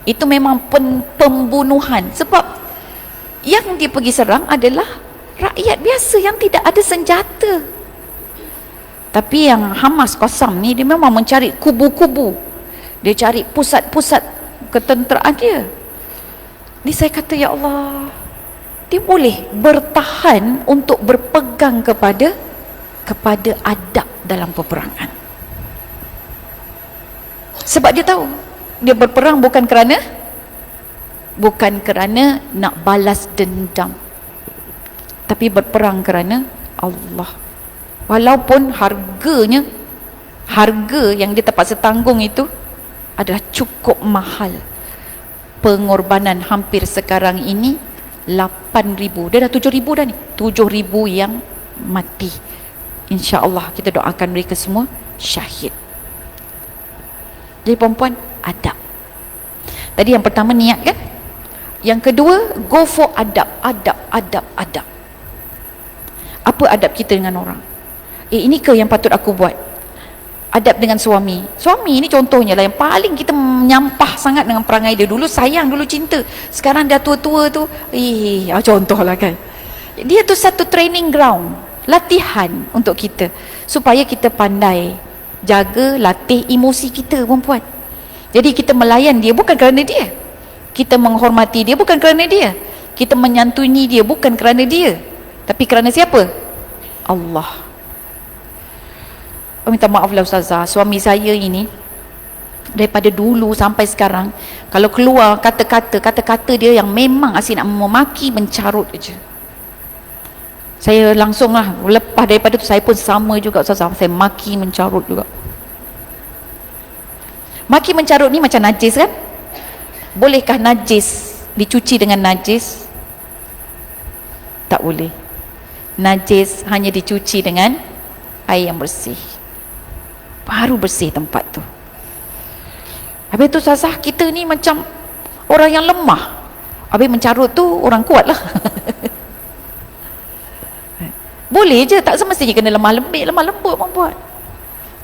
itu memang pembunuhan. Sebab yang dia pergi serang adalah rakyat biasa yang tidak ada senjata. Tapi yang Hamas Qassam ni, dia memang mencari kubu-kubu, dia cari pusat-pusat ketenteraan dia. Ni saya kata, ya Allah, dia boleh bertahan untuk berpegang kepada adab dalam peperangan. Sebab dia tahu dia berperang bukan kerana nak balas dendam, tapi berperang kerana Allah. Walaupun harga yang dia terpaksa tanggung itu adalah cukup mahal. Pengorbanan hampir sekarang ini 8,000, dia dah 7,000 dah ni, 7,000 yang mati. InsyaAllah kita doakan mereka semua syahid. Jadi perempuan, adab. Tadi yang pertama niat kan, yang kedua go for adab. Apa adab kita dengan orang? Ini ke yang patut aku buat? Adab dengan suami ni contohnya lah yang paling kita menyampah sangat dengan perangai dia. Dulu sayang, dulu cinta, sekarang dah tua-tua tu contoh lah kan. Dia tu satu training ground, latihan untuk kita, supaya kita pandai jaga, latih emosi kita perempuan. Jadi kita melayan dia bukan kerana dia, kita menghormati dia bukan kerana dia, kita menyantuni dia bukan kerana dia, tapi kerana siapa? Allah. Minta maaf lah Ustazah, suami saya ini Daripada dulu sampai sekarang, kalau keluar kata-kata dia yang memang asyik nak memaki, mencarut je. Saya langsung lah, lepas daripada tu saya pun sama juga Ustazah, saya maki, mencarut juga. Maki, mencarut ni macam najis kan? Bolehkah najis dicuci dengan najis? Tak boleh. Najis hanya dicuci dengan air yang bersih, baru bersih tempat tu. Habis tu Ustazah, kita ni macam orang yang lemah. Habis mencarut tu orang kuat lah. Boleh je, tak semestinya kena lemah lembut pun buat.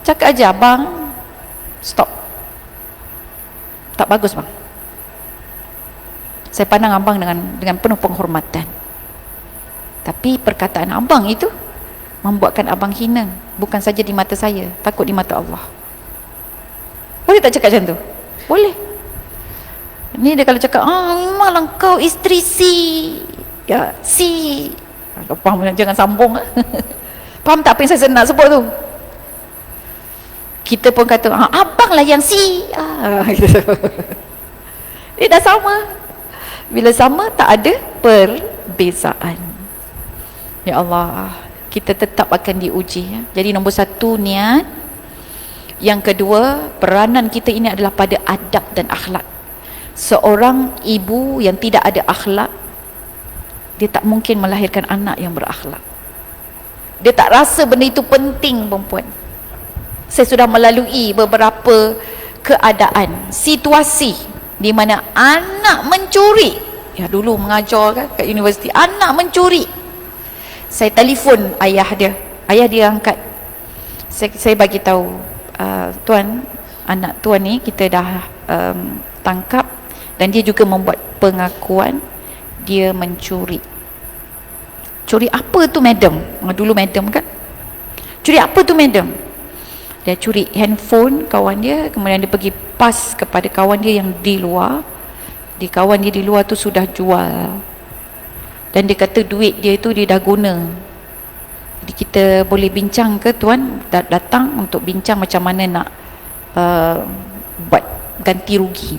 Cakap aja, abang stop, tak bagus bang. Saya pandang abang dengan penuh penghormatan, tapi perkataan abang itu membuatkan abang hina, bukan saja di mata saya, takut di mata Allah. Boleh tak cakap macam tu? Boleh. Ni dia kalau cakap, memanglah kau isteri si, ya si, faham, jangan sambung. Faham tak apa yang saya nak sebut tu? Kita pun kata, abang lah yang si, gitu. Dia dah sama. Bila sama, tak ada perbezaan. Ya Allah, kita tetap akan diuji, ya. Jadi nombor satu, niat. Yang kedua, peranan kita ini adalah pada adab dan akhlak. Seorang ibu yang tidak ada akhlak, dia tak mungkin melahirkan anak yang berakhlak. Dia tak rasa benda itu penting, perempuan. Saya sudah melalui beberapa keadaan, situasi di mana anak mencuri. Ya, dulu mengajar kan kat universiti, anak mencuri. Saya telefon ayah dia angkat. Saya bagi tahu, tuan, anak tuan ni kita dah tangkap dan dia juga membuat pengakuan dia mencuri. Curi apa tu madam? Dulu madam kan. Curi apa tu madam? Dia curi handphone kawan dia, kemudian dia pergi pas kepada kawan dia yang di luar. Di kawan dia di luar tu sudah jual. Dan dia kata duit dia itu dia dah guna. Jadi kita boleh bincang ke tuan? Datang untuk bincang macam mana nak buat ganti rugi.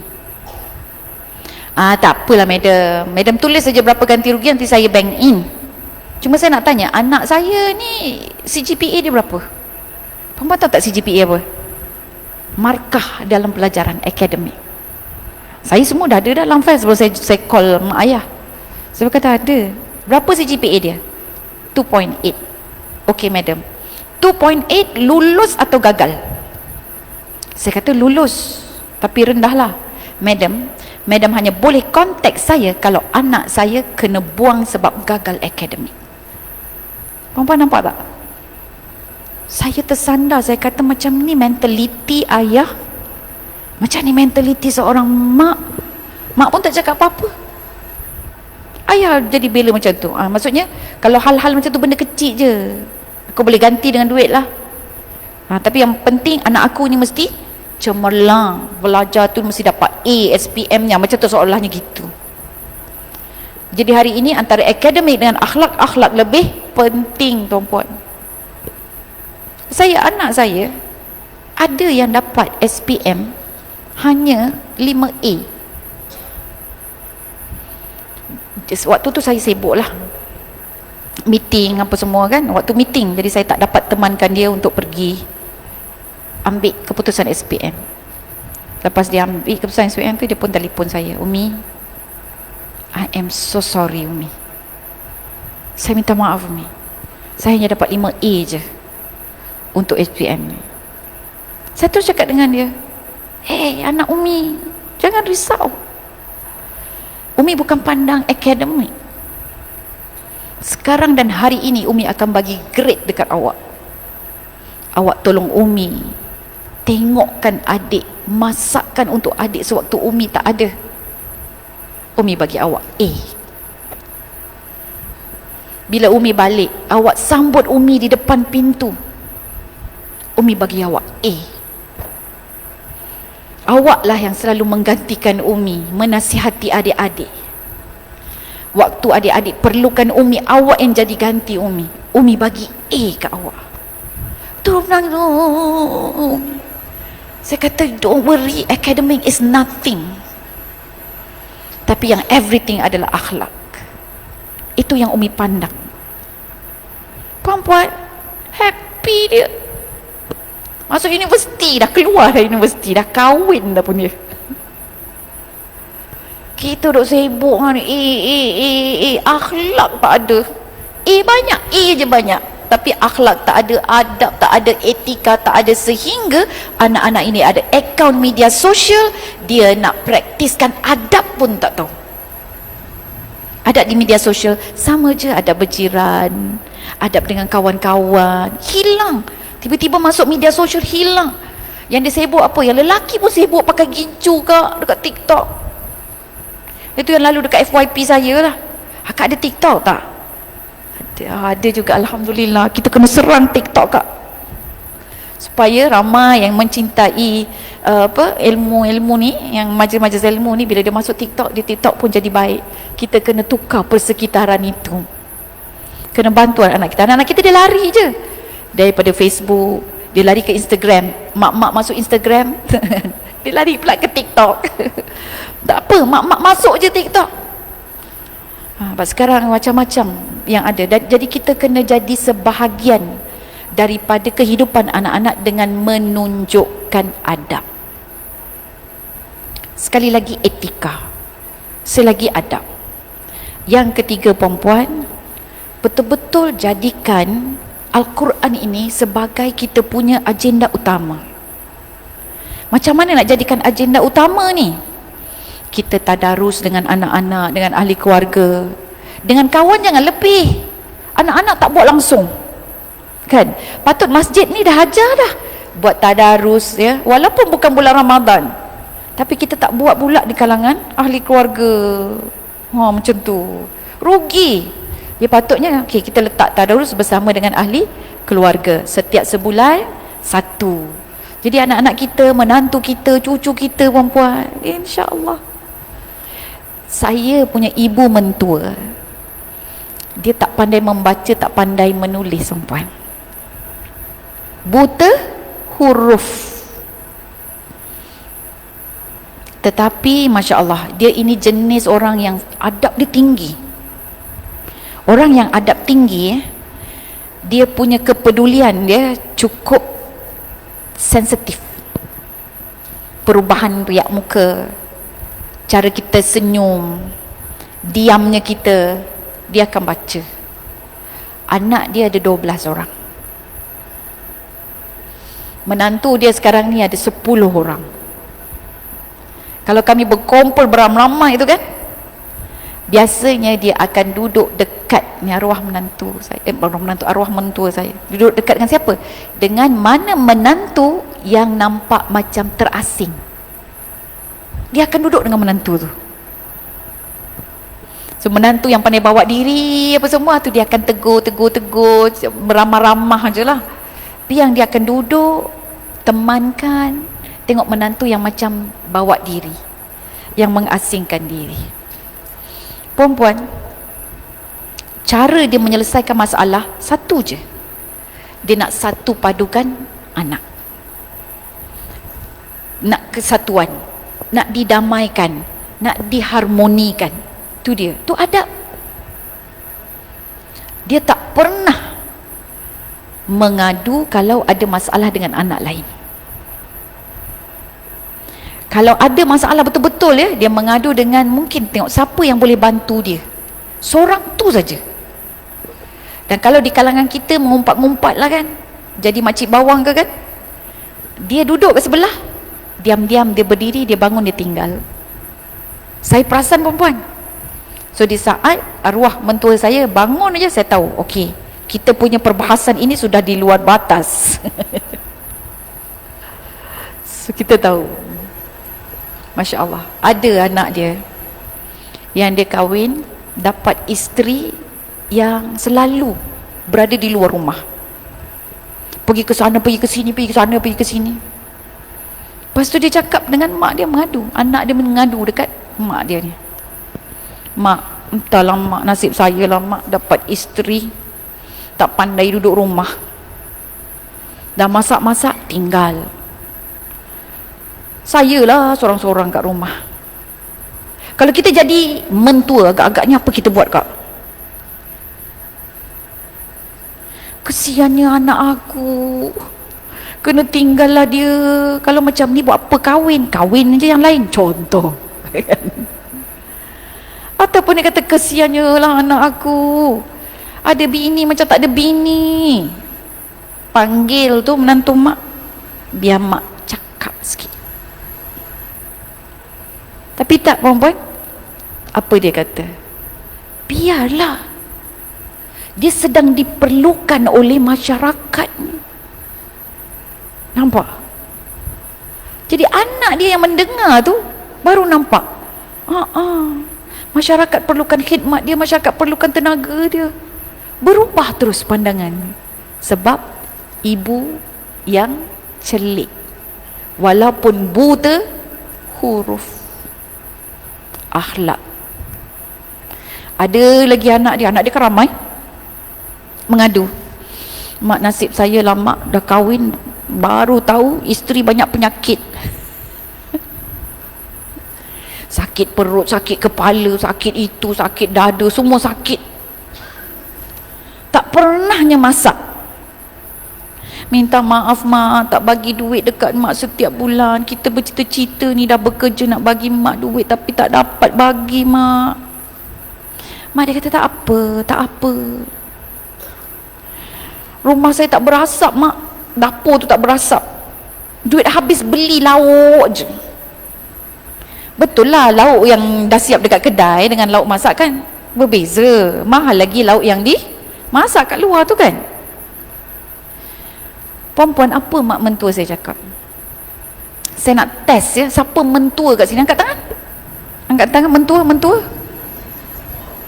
Tak apalah madam. Madam tulis saja berapa ganti rugi, nanti saya bank in. Cuma saya nak tanya, anak saya ni CGPA dia berapa? Perempuan tahu tak CGPA apa? Markah dalam pelajaran akademik. Saya semua dah ada dalam file sebelum saya call mak ayah. Saya kata ada. Berapa CGPA dia? 2.8. Okey madam, 2.8 lulus atau gagal? Saya kata lulus, tapi rendah lah. Madam hanya boleh kontak saya kalau anak saya kena buang sebab gagal akademik. Perempuan nampak tak? Saya tersandar, saya kata macam ni mentaliti ayah, macam ni mentaliti seorang mak. Mak pun tak cakap apa-apa, ayah jadi bela macam tu. Maksudnya kalau hal-hal macam tu benda kecil je, aku boleh ganti dengan duit lah. Tapi yang penting anak aku ni mesti cemerlang, belajar tu mesti dapat A SPM-nya, macam tu seolahnya gitu. Jadi hari ini antara akademik dengan akhlak lebih penting, tuan-puan. Anak saya ada yang dapat SPM hanya 5A. Waktu tu saya sibuk lah, meeting apa semua kan, waktu meeting, jadi saya tak dapat temankan dia untuk pergi ambil keputusan SPM. Lepas dia ambil keputusan SPM tu, dia pun telefon saya, Umi, I am so sorry Umi, saya minta maaf Umi, saya hanya dapat 5A je untuk SPM ni. Saya terus cakap dengan dia, anak Umi, jangan risau, Umi bukan pandang akademik. Sekarang dan hari ini Umi akan bagi grade dekat awak. Awak tolong Umi tengokkan adik, masakkan untuk adik sewaktu Umi tak ada. Umi bagi awak A. Bila Umi balik, awak sambut Umi di depan pintu, Umi bagi awak A. Awaklah yang selalu menggantikan Umi, menasihati adik-adik. Waktu adik-adik perlukan Umi, awak yang jadi ganti Umi. Umi bagi A ke awak. Terus menangis. Saya kata, don't worry, academic is nothing. Tapi yang everything adalah akhlak. Itu yang Umi pandang. Perempuan happy dia. Masuk universiti, dah keluar dari universiti, dah kahwin dah pun dia. Kita duk sibuk dengan akhlak tak ada. Banyak, je banyak. Tapi akhlak tak ada, adab tak ada, etika tak ada, sehingga anak-anak ini ada akaun media sosial, dia nak praktiskan adab pun tak tahu. Adab di media sosial sama je, adab berjiran, adab dengan kawan-kawan, hilang. Tiba-tiba masuk media sosial, hilang. Yang dia sibuk apa? Yang lelaki pun sibuk pakai gincu dekat TikTok. Itu yang lalu dekat FYP saya lah. Akak ada TikTok tak? Ada juga, alhamdulillah. Kita kena serang TikTok, Kak, supaya ramai yang mencintai ilmu-ilmu ni, yang majlis-majlis ilmu ni, bila dia masuk TikTok, di TikTok pun jadi baik. Kita kena tukar persekitaran itu, kena bantu anak kita. Anak-anak kita dia lari je daripada Facebook, dia lari ke Instagram. Mak-mak masuk Instagram dia lari pula ke TikTok. Tak apa, mak-mak masuk je TikTok. Sekarang macam-macam yang ada. Jadi kita kena jadi sebahagian daripada kehidupan anak-anak dengan menunjukkan adab. Sekali lagi, etika. Selagi adab. Yang ketiga, perempuan, betul-betul jadikan Al-Quran ini sebagai kita punya agenda utama. Macam mana nak jadikan agenda utama ni? Kita tadarus dengan anak-anak, dengan ahli keluarga, dengan kawan jangan lebih. Anak-anak tak buat langsung, kan? Patut masjid ni dah ajar dah buat tadarus, ya, walaupun bukan bulan Ramadan, tapi kita tak buat pula di kalangan ahli keluarga. Macam tu rugi. Ya, patutnya kita letak tadarus bersama dengan ahli keluarga setiap sebulan satu. Jadi anak-anak kita, menantu kita, cucu kita, perempuan, insya-Allah. Saya punya ibu mentua, dia tak pandai membaca, tak pandai menulis, perempuan. Buta huruf. Tetapi Masya Allah, dia ini jenis orang yang adab dia tinggi. Orang yang adab tinggi, dia punya kepedulian dia cukup sensitif. Perubahan riak muka, cara kita senyum, diamnya kita, dia akan baca. Anak dia ada 12 orang. Menantu dia sekarang ni ada 10 orang. Kalau kami berkumpul beramai-ramai itu kan, biasanya dia akan duduk dekat ni arwah menantu saya, arwah mentua saya. Duduk dekat dengan siapa? Dengan mana menantu yang nampak macam terasing, dia akan duduk dengan menantu tu. So menantu yang pandai bawa diri apa semua tu, dia akan tegur, meramah-ramah je lah. Tapi yang dia akan duduk, temankan, tengok menantu yang macam bawa diri, yang mengasingkan diri. Perempuan, cara dia menyelesaikan masalah satu je. Dia nak satu padukan anak, nak kesatuan, nak didamaikan, nak diharmonikan. Tu dia, tu adab. Dia tak pernah mengadu kalau ada masalah dengan anak lain. Kalau ada masalah betul-betul, ya, dia mengadu dengan, mungkin tengok siapa yang boleh bantu dia, seorang tu saja. Dan kalau di kalangan kita mengumpat-ngumpat lah kan, jadi makcik bawang ke kan, dia duduk ke sebelah, diam-diam dia berdiri, dia bangun, dia tinggal. Saya perasan, perempuan. So di saat arwah mentua saya bangun aja, saya tahu, okey, kita punya perbahasan ini sudah di luar batas. So kita tahu, Masya Allah, ada anak dia yang dia kahwin, dapat isteri yang selalu berada di luar rumah, pergi ke sana, pergi ke sini, pergi ke sana, pergi ke sini. Lepas tu dia cakap dengan mak dia, mengadu, anak dia mengadu dekat mak dia ni, mak, entahlah mak, nasib saya lah mak dapat isteri tak pandai duduk rumah, dah masak-masak tinggal, Saya lah seorang-seorang kat rumah. Kalau kita jadi mentua, agak-agaknya apa kita buat, Kak? Kesiannya anak aku, kena tinggal lah dia. Kalau macam ni buat apa kahwin je yang lain, contoh. Ataupun dia kata kesiannya lah anak aku, ada bini macam tak ada bini. Panggil tu menantu mak, biar mak cakap sikit. Tapi tak, perempuan, apa dia kata? Biarlah, dia sedang diperlukan oleh masyarakat. Nampak? Jadi anak dia yang mendengar tu baru nampak, masyarakat perlukan khidmat dia, masyarakat perlukan tenaga dia. Berubah terus pandangan. Sebab ibu yang celik, walaupun buta huruf, akhlak. Ada lagi anak dia kan ramai, mengadu, mak, nasib saya lah mak, dah kahwin baru tahu isteri banyak penyakit. Sakit perut, sakit kepala, sakit itu, sakit dada, semua sakit. Tak pernahnya masak. Minta maaf mak, tak bagi duit dekat mak setiap bulan. Kita bercita-cita ni dah bekerja nak bagi mak duit, tapi tak dapat bagi mak. Mak dia kata tak apa. Rumah saya tak berasap mak, dapur tu tak berasap. Duit habis beli lauk je. Betul lah, lauk yang dah siap dekat kedai dengan lauk masak kan berbeza. Mahal lagi lauk yang dimasak kat luar tu kan. Perempuan, apa mak mentua saya cakap? Saya nak test ya, siapa mentua kat sini? Angkat tangan mentua.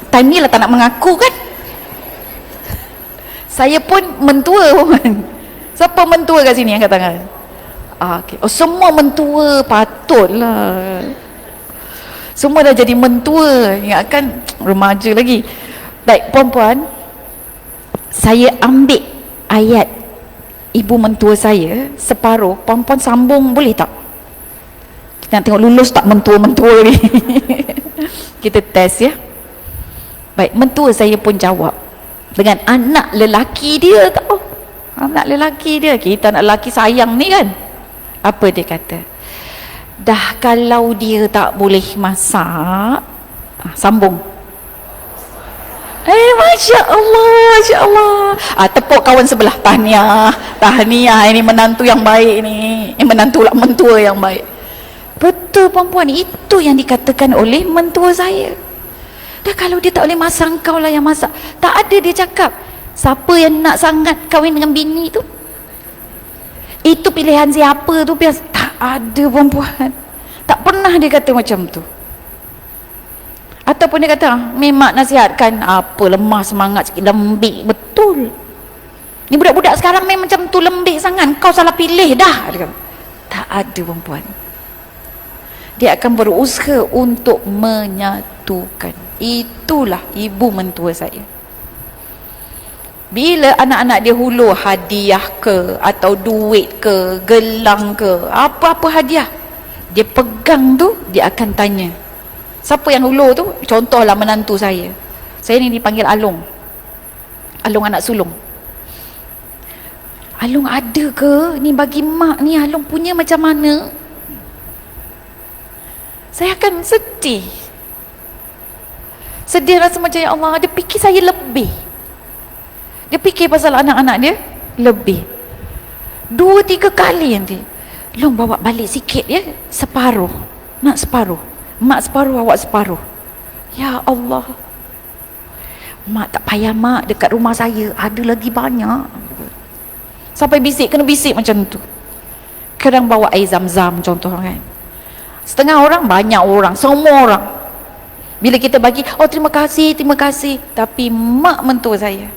Time ni lah tak nak mengaku kan. Saya pun mentua pun. Siapa mentua kat sini? Angkat tangan. Okay. Oh, semua mentua, patutlah. Semua dah jadi mentua, ingatkan remaja lagi. Baik, perempuan, saya ambil ayat ibu mentua saya separuh, perempuan sambung boleh tak? Kita nak tengok lulus tak mentua-mentua ni. Kita test ya. Baik, mentua saya pun jawab dengan anak lelaki dia tau. Anak lelaki dia, kita anak lelaki sayang ni kan. Apa dia kata? Dah kalau dia tak boleh masak, sambung, Masya Allah. Tepuk kawan sebelah, tahniah, ini menantu yang baik ni. Menantu lah, mentua yang baik. Betul perempuan, itu yang dikatakan oleh mentua saya. Dah kalau dia tak boleh masak, kau lah yang masak. Tak ada dia cakap, siapa yang nak sangat kahwin dengan bini tu, itu pilihan siapa tu, biasa. Tak ada perempuan. Tak pernah dia kata macam tu. Ataupun dia kata, Mak nasihatkan, apa lemah semangat sikit, lembik. Betul, ni budak-budak sekarang memang macam tu, lembik sangat, kau salah pilih dah. Dia kata, tak ada perempuan. Dia akan berusaha untuk menyatukan. Itulah ibu mentua saya. Bila anak-anak dia hulur hadiah ke, atau duit ke, gelang ke, apa-apa hadiah, dia pegang tu, dia akan tanya, siapa yang hulur tu? Contohlah menantu saya ni dipanggil Alung anak sulung. Alung ada ke ni bagi mak ni? Alung punya macam mana? Saya akan sedih rasa macam, ya Allah, dia fikir saya lebih, dia fikir pasal anak-anak dia lebih. 2-3 kali nanti, Long bawa balik sikit ya, separuh, nak separuh, mak separuh, awak separuh. Ya Allah, mak tak payah mak, dekat rumah saya ada lagi banyak. Sampai bisik, kena bisik macam tu. Kadang bawa air zam-zam contoh kan, setengah orang, banyak orang, semua orang, bila kita bagi, oh terima kasih. Tapi mak mentua saya,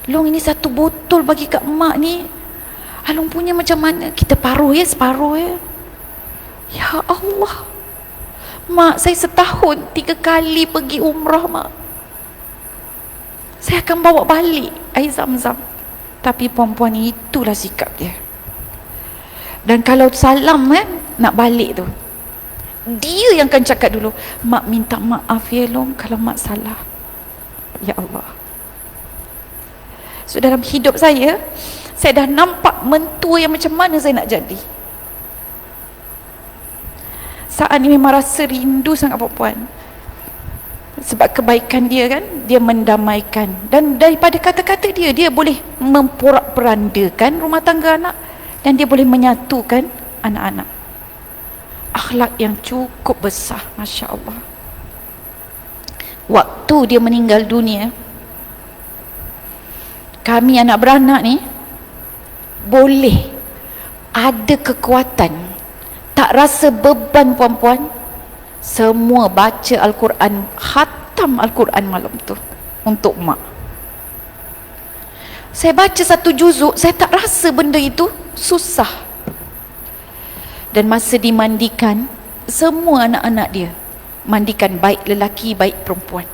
Long ini 1 botol bagi kat mak ni, Along punya macam mana? Kita paruh ya, separuh ya. Ya Allah, mak saya setahun 3 kali pergi umrah mak, saya akan bawa balik air zam-zam. Tapi perempuan itulah sikap dia. Dan kalau salam kan, nak balik tu, dia yang akan cakap dulu, mak minta maaf ya Long kalau mak salah. Ya Allah. So dalam hidup saya dah nampak mentua yang macam mana saya nak jadi. Saat ni memang rasa rindu sangat perempuan, sebab kebaikan dia kan, dia mendamaikan, dan daripada kata-kata dia, dia boleh memporak-perandakan rumah tangga anak, dan dia boleh menyatukan anak-anak. Akhlak yang cukup besar, Masya Allah. Waktu dia meninggal dunia, kami anak beranak ni boleh ada kekuatan, tak rasa beban puan-puan, semua baca Al-Quran, khatam Al-Quran malam tu untuk mak. Saya baca satu juzuk, saya tak rasa benda itu susah. Dan masa dimandikan, semua anak-anak dia mandikan, baik lelaki baik perempuan.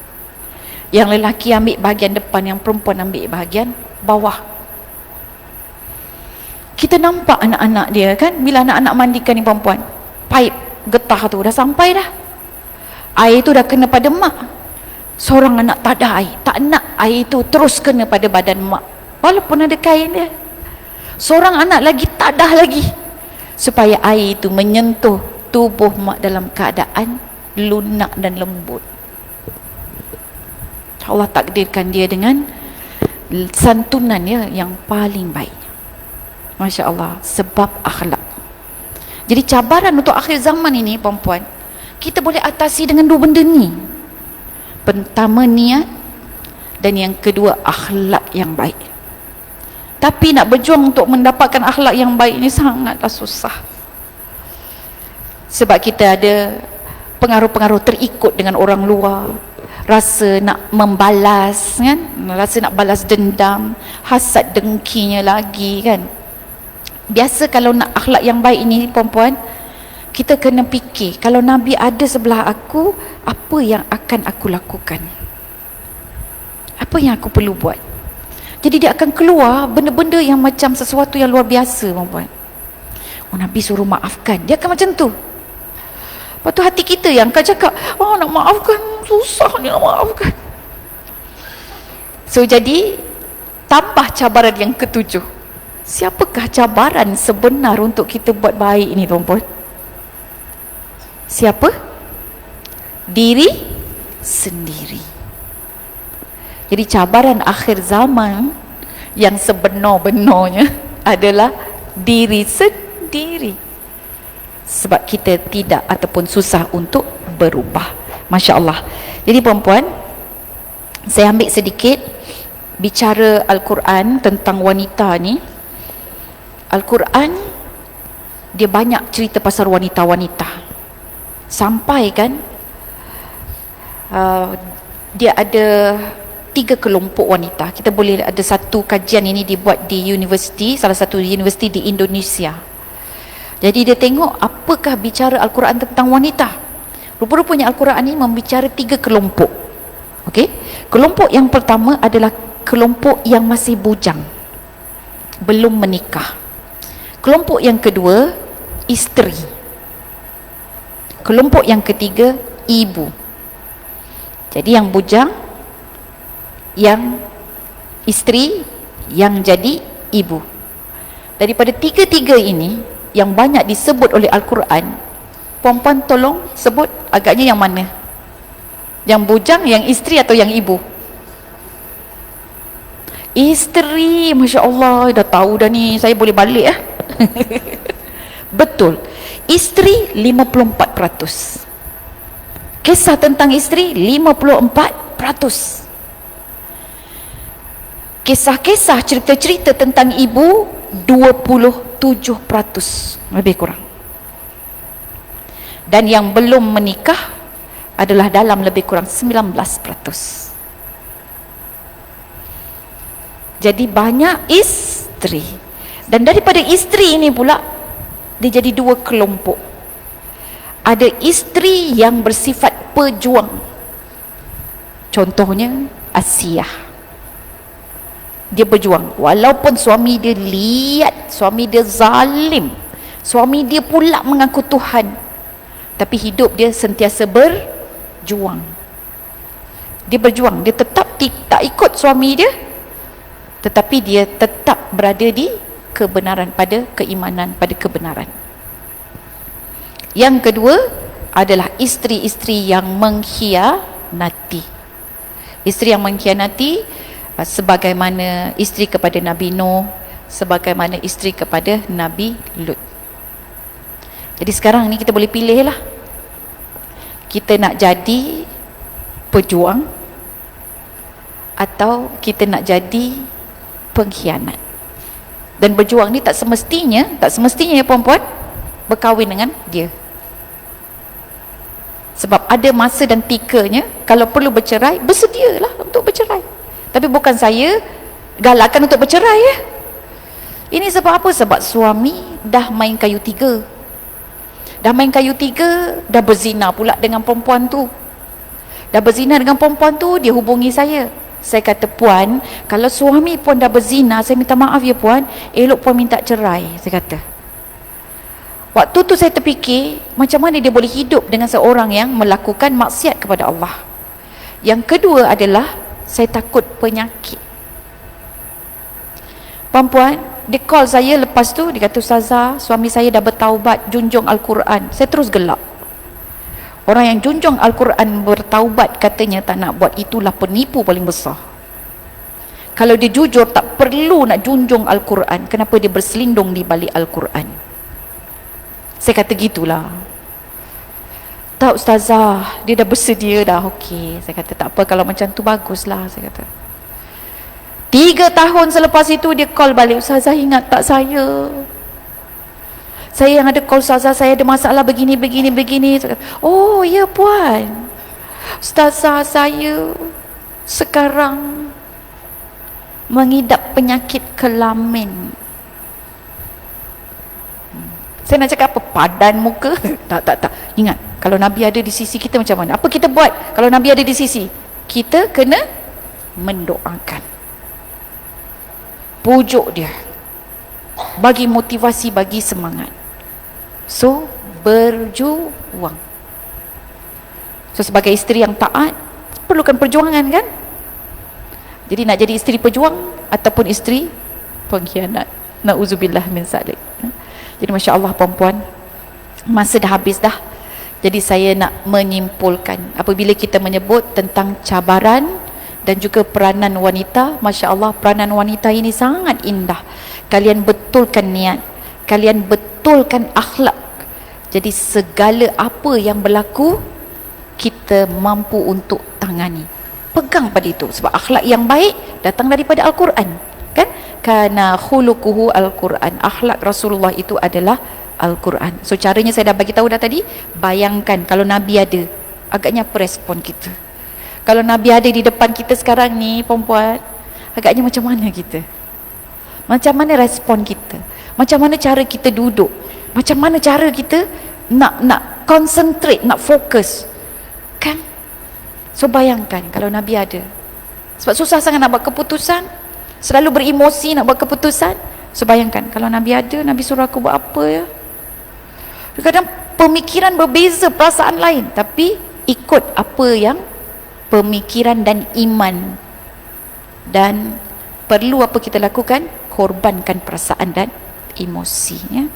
Yang lelaki ambil bahagian depan, yang perempuan ambil bahagian bawah. Kita nampak anak-anak dia kan, bila anak-anak mandikan ni perempuan, paip getah tu dah sampai dah, air tu dah kena pada mak. Seorang anak tak ada air, tak nak air tu terus kena pada badan mak, walaupun ada kain dia. Seorang anak lagi tak ada lagi, supaya air itu menyentuh tubuh mak dalam keadaan lunak dan lembut. Allah takdirkan dia dengan santunan ya yang paling baik. Masya Allah, sebab akhlak. Jadi cabaran untuk akhir zaman ini perempuan, kita boleh atasi dengan dua benda ni. Pertama niat, dan yang kedua akhlak yang baik. Tapi nak berjuang untuk mendapatkan akhlak yang baik ini sangatlah susah. Sebab kita ada pengaruh-pengaruh terikut dengan orang luar, rasa nak membalas kan, rasa nak balas dendam, hasad dengkinya lagi kan. Biasa kalau nak akhlak yang baik ini perempuan, kita kena fikir, kalau Nabi ada sebelah aku, apa yang akan aku lakukan, apa yang aku perlu buat. Jadi dia akan keluar benda-benda yang macam sesuatu yang luar biasa perempuan. Oh, Nabi suruh maafkan, dia akan macam tu. Lepas tu hati kita yang akan cakap, oh nak maafkan, susah ni nak maafkan. So jadi tambah cabaran yang ketujuh. Siapakah cabaran sebenar untuk kita buat baik ini tuan-puan? Siapa? Diri sendiri. Jadi cabaran akhir zaman yang sebenar-benarnya adalah diri sendiri. Sebab kita tidak ataupun susah untuk berubah. Masya Allah. Jadi perempuan, saya ambil sedikit bicara Al-Quran tentang wanita ni. Al-Quran dia banyak cerita pasal wanita-wanita, sampai kan dia ada 3 kelompok wanita. Kita boleh ada satu kajian ini dibuat di universiti, salah satu universiti di Indonesia. Jadi dia tengok apakah bicara Al-Quran tentang wanita. Rupa-rupanya Al-Quran ini membicara 3 kelompok. Okey, kelompok yang pertama adalah kelompok yang masih bujang, belum menikah. Kelompok yang kedua, isteri. Kelompok yang ketiga, ibu. Jadi yang bujang, yang isteri, yang jadi ibu. Daripada 3 ini yang banyak disebut oleh Al-Quran, puan-puan tolong sebut agaknya yang mana? Yang bujang, yang isteri atau yang ibu? Isteri. Masya Allah, dah tahu dah ni, saya boleh balik ya. Betul, isteri 54%. Kisah tentang isteri 54%. Kisah-kisah, cerita-cerita tentang ibu 27%, lebih kurang. Dan yang belum menikah adalah dalam lebih kurang 19%. Jadi banyak isteri. Dan daripada isteri ini pula dia jadi 2 kelompok. Ada isteri yang bersifat pejuang, contohnya Asiyah. Dia berjuang walaupun suami dia liat, suami dia zalim, Suami dia pula mengaku Tuhan, tapi hidup dia sentiasa berjuang. Dia berjuang, dia tetap tak ikut suami dia, tetapi dia tetap berada di kebenaran, pada keimanan, pada kebenaran. Yang kedua adalah isteri-isteri yang mengkhianati. Isteri yang mengkhianati sebagaimana isteri kepada Nabi Nuh, sebagaimana isteri kepada Nabi Lut. Jadi sekarang ni kita boleh pilih lah, kita nak jadi pejuang atau kita nak jadi pengkhianat. Dan berjuang ni tak semestinya ya perempuan berkahwin dengan dia. Sebab ada masa dan tikanya, kalau perlu bercerai, bersedialah untuk bercerai. Tapi bukan saya galakkan untuk bercerai ya. Ini sebab apa? Sebab suami dah main kayu tiga. Dah main kayu tiga, dah berzina pula dengan perempuan tu. Dah berzina dengan perempuan tu, dia hubungi saya. Saya kata, puan, kalau suami pun dah berzina, saya minta maaf ya puan, elok puan minta cerai, saya kata. Waktu tu saya terfikir, macam mana dia boleh hidup dengan seorang yang melakukan maksiat kepada Allah. Yang kedua adalah, saya takut penyakit. Perempuan, dia call saya lepas tu, dia kata, Ustazah, suami saya dah bertaubat, junjung Al-Quran. Saya terus gelak. Orang yang junjung Al-Quran bertaubat, katanya tak nak buat, itulah penipu paling besar. Kalau dia jujur, tak perlu nak junjung Al-Quran. Kenapa dia berselindung di balik Al-Quran? Saya kata gitulah. Tak Ustazah, dia dah bersedia dah. Okey, saya kata tak apa, kalau macam tu baguslah, saya kata. 3 tahun selepas itu dia call balik, Ustazah ingat tak saya yang ada call Ustazah, saya ada masalah begini. Saya kata, oh ya puan, Ustazah saya sekarang mengidap penyakit kelamin. Saya nak cakap apa? Padan muka? Tak. Ingat, kalau Nabi ada di sisi kita macam mana? Apa kita buat kalau Nabi ada di sisi? Kita kena mendoakan, pujuk dia, bagi motivasi, bagi semangat. So, berjuang. So, sebagai isteri yang taat, perlukan perjuangan kan? Jadi nak jadi isteri pejuang ataupun isteri pengkhianat. Na'udzubillah min zalik. Jadi Masya Allah perempuan, masa dah habis dah. Jadi saya nak menyimpulkan, apabila kita menyebut tentang cabaran dan juga peranan wanita, Masya Allah peranan wanita ini sangat indah. Kalian betulkan niat, kalian betulkan akhlak. Jadi segala apa yang berlaku, kita mampu untuk tangani. Pegang pada itu, sebab akhlak yang baik datang daripada Al-Quran, kan? Kana khuluquhu Al-Quran, akhlak Rasulullah itu adalah Al-Quran. So caranya saya dah bagi tahu dah tadi. Bayangkan kalau Nabi ada, agaknya apa respon kita? Kalau Nabi ada di depan kita sekarang ni perempuan, agaknya macam mana kita? Macam mana respon kita? Macam mana cara kita duduk? Macam mana cara kita nak concentrate, nak fokus? Kan? So bayangkan kalau Nabi ada. Sebab susah sangat nak buat keputusan, selalu beremosi nak buat keputusan. So bayangkan kalau Nabi ada, Nabi suruh aku buat apa ya? Kadang pemikiran berbeza, perasaan lain, tapi ikut apa yang pemikiran dan iman. Dan perlu apa kita lakukan? Korbankan perasaan dan emosinya.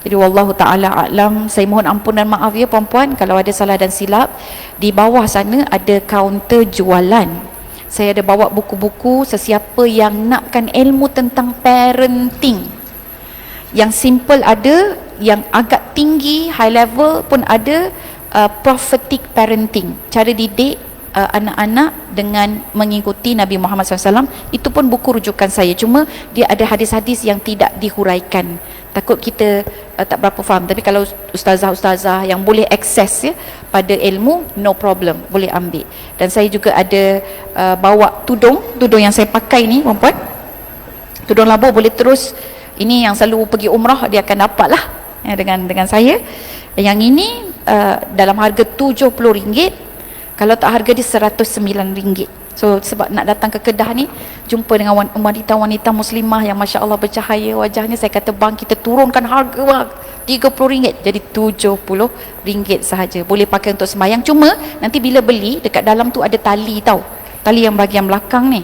Jadi wallahu ta'ala a'lam. Saya mohon ampun dan maaf ya perempuan kalau ada salah dan silap. Di bawah sana ada kaunter jualan. Saya ada bawa buku-buku, sesiapa yang nakkan ilmu tentang parenting. Yang simple ada, yang agak tinggi, high level pun ada. Prophetic parenting, cara didik anak-anak dengan mengikuti Nabi Muhammad SAW. Itu pun buku rujukan saya, cuma dia ada hadis-hadis yang tidak dihuraikan. Takut kita tak berapa faham. Tapi kalau ustazah-ustazah yang boleh akses ya pada ilmu, no problem, boleh ambil. Dan saya juga ada bawa tudung yang saya pakai ni perempuan, tudung labur, boleh terus. Ini yang selalu pergi umrah, dia akan dapat lah ya, dengan saya. Yang ini dalam harga RM70. Kalau tak harga dia RM109. So sebab nak datang ke Kedah ni, jumpa dengan wanita-wanita muslimah yang Masya Allah bercahaya wajahnya, saya kata bang, kita turunkan harga bang, RM30 jadi RM70 sahaja. Boleh pakai untuk sembahyang. Cuma nanti bila beli, dekat dalam tu ada tali tau, tali yang bahagian belakang ni,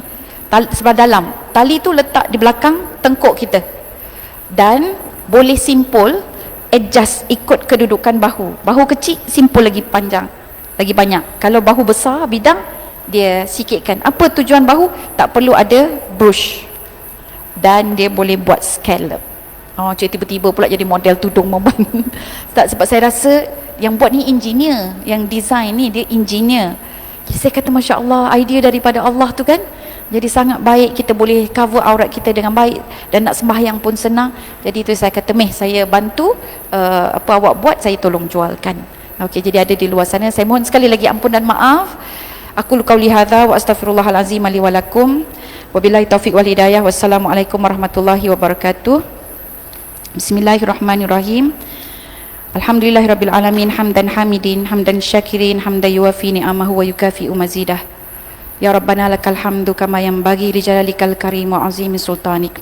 sebelah dalam tali tu letak di belakang tengkuk kita, dan boleh simpul adjust ikut kedudukan bahu kecil simpul lagi panjang, lagi banyak. Kalau bahu besar bidang, dia sikitkan. Apa tujuan bahu? Tak perlu ada brush, dan dia boleh buat scallop. Tiba-tiba pula jadi model tudung Maman. Tak, sebab saya rasa yang buat ni engineer, yang design ni dia engineer. Saya kata Masya Allah, idea daripada Allah tu kan. Jadi sangat baik, kita boleh cover aurat kita dengan baik, dan nak sembahyang pun senang. Jadi tu saya kata, saya bantu, apa awak buat, saya tolong jualkan. Okey, jadi ada di luar sana. Saya mohon sekali lagi ampun dan maaf. Aku qauli hadza wa astaghfirullahalazim li wa lakum. Wabillahi taufiq wal hidayah. Wassalamualaikum warahmatullahi wabarakatuh. Bismillahirrahmanirrahim. Alhamdulillahirabbil alamin, hamdan hamidin, hamdan syakirin, hamdan yuwafi ni'amahu wa yukafi'u mazidah. Ya Rabbana lakal hamdu kama yanbaghi li jalalikal karim wa azimi sultanik.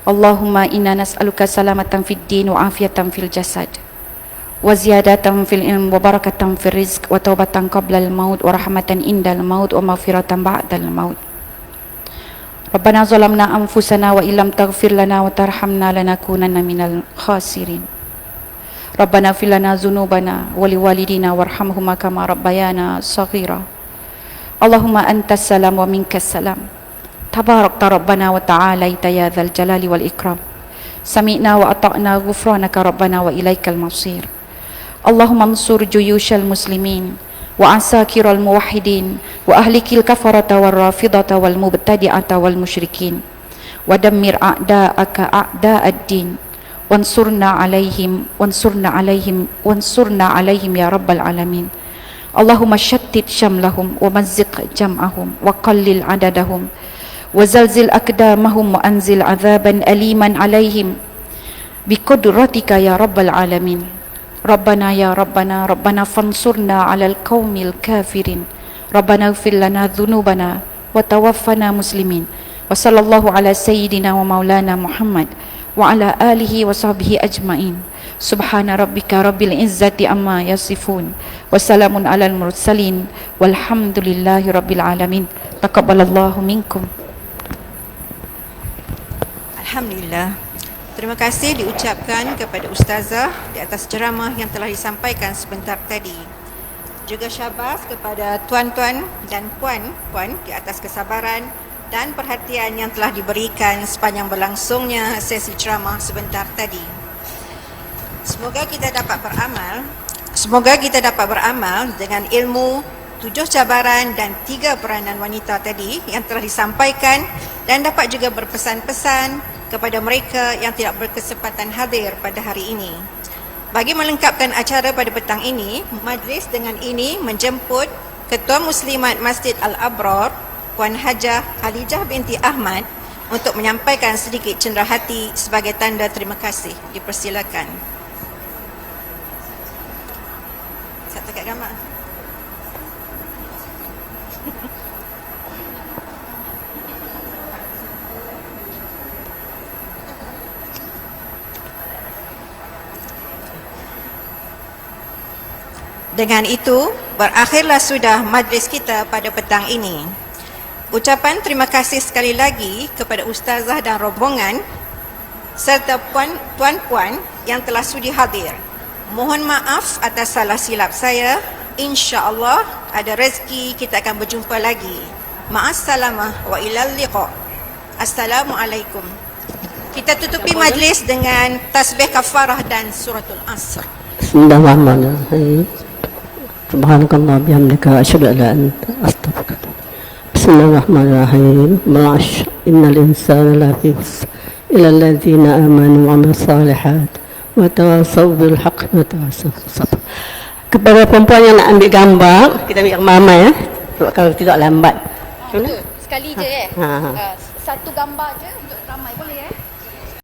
Allahumma inna nas'aluka salamatan fid din wa afiyatan fil jasad, wa ziyadatan fil ilm wa barakatan fil rizq, wa taubatan qabla al maut, wa rahmatan indal maut, wa maghfiratan ba'dal maut. Rabbana zalamna anfusana wa illam taghfir lana wa tarhamna lanakunanna minal khasirin. Rabbana fil lana dzunubana wa liwalidina warhamhuma kama rabbayana shaghira. Allahumma antas salam wa minkas salam. Tabarakta Rabbana wa ta'alaita ya dzal jalali wal ikram. Sami'na wa ata'na ghufranaka Rabbana wa ilaikal masir. Allahumma ansur juyushal muslimin wa asakiral muwahhidin wa ahlikil kafarata wal rafidata wal mubtadi'ata wal musyrikin wa dammir a'da'aka a'da'ad din wansurna alaihim ya rabbal alamin. Allahumma shattit syamlahum wa mazziq jam'ahum wa qallil adadahum wa zalzil aqdamahum wa anzil azaban aliman alaihim biqudratika ya rabbal alamin. Rabbana ya Rabbana, Rabbana fansurna alal qaumil kafirin. Rabbana ighfir lana dhunubana wa tawaffana muslimin. Wa sallallahu ala sayyidina wa maulana Muhammad wa ala alihi wa sahbihi ajma'in. Subhana rabbika rabbil izzati amma yasifun. Wa salamun alal mursalin. Walhamdulillahi rabbil alamin. Taqabbalallahu minkum. Alhamdulillah. Terima kasih diucapkan kepada Ustazah di atas ceramah yang telah disampaikan sebentar tadi. Juga syabas kepada tuan-tuan dan puan-puan di atas kesabaran dan perhatian yang telah diberikan sepanjang berlangsungnya sesi ceramah sebentar tadi. Semoga kita dapat beramal dengan ilmu 7 cabaran dan 3 peranan wanita tadi yang telah disampaikan, dan dapat juga berpesan-pesan kepada mereka yang tidak berkesempatan hadir pada hari ini. Bagi melengkapkan acara pada petang ini, majlis dengan ini menjemput Ketua Muslimat Masjid Al-Abrar, Puan Hajah Khalijah binti Ahmad, untuk menyampaikan sedikit cenderahati sebagai tanda terima kasih. Dipersilakan. Satu kat gambar. Dengan itu, berakhirlah sudah majlis kita pada petang ini. Ucapan terima kasih sekali lagi kepada Ustazah dan rombongan serta puan-puan yang telah sudi hadir. Mohon maaf atas salah silap saya. InsyaAllah ada rezeki kita akan berjumpa lagi. Ma'assalamah wa ilal liqa. Assalamualaikum. Kita tutupi majlis dengan tasbih kafarah dan suratul Asr. Bismillahirrahmanirrahim. Subhanakallah bihamdika asyhadu an la ilaha illa anta astaghfiruka. Bismillahirrahmanirrahim. Ma'ash innal insana lafi khusr illa alladhina amanu wa amilus salihat wa tawassaw bil haqqi wa tawassaw bis sabr. Kepada perempuan yang nak ambil gambar, kita ambil gambar ramai ya. Sebab kalau tidak lambat. Sekali je satu gambar je.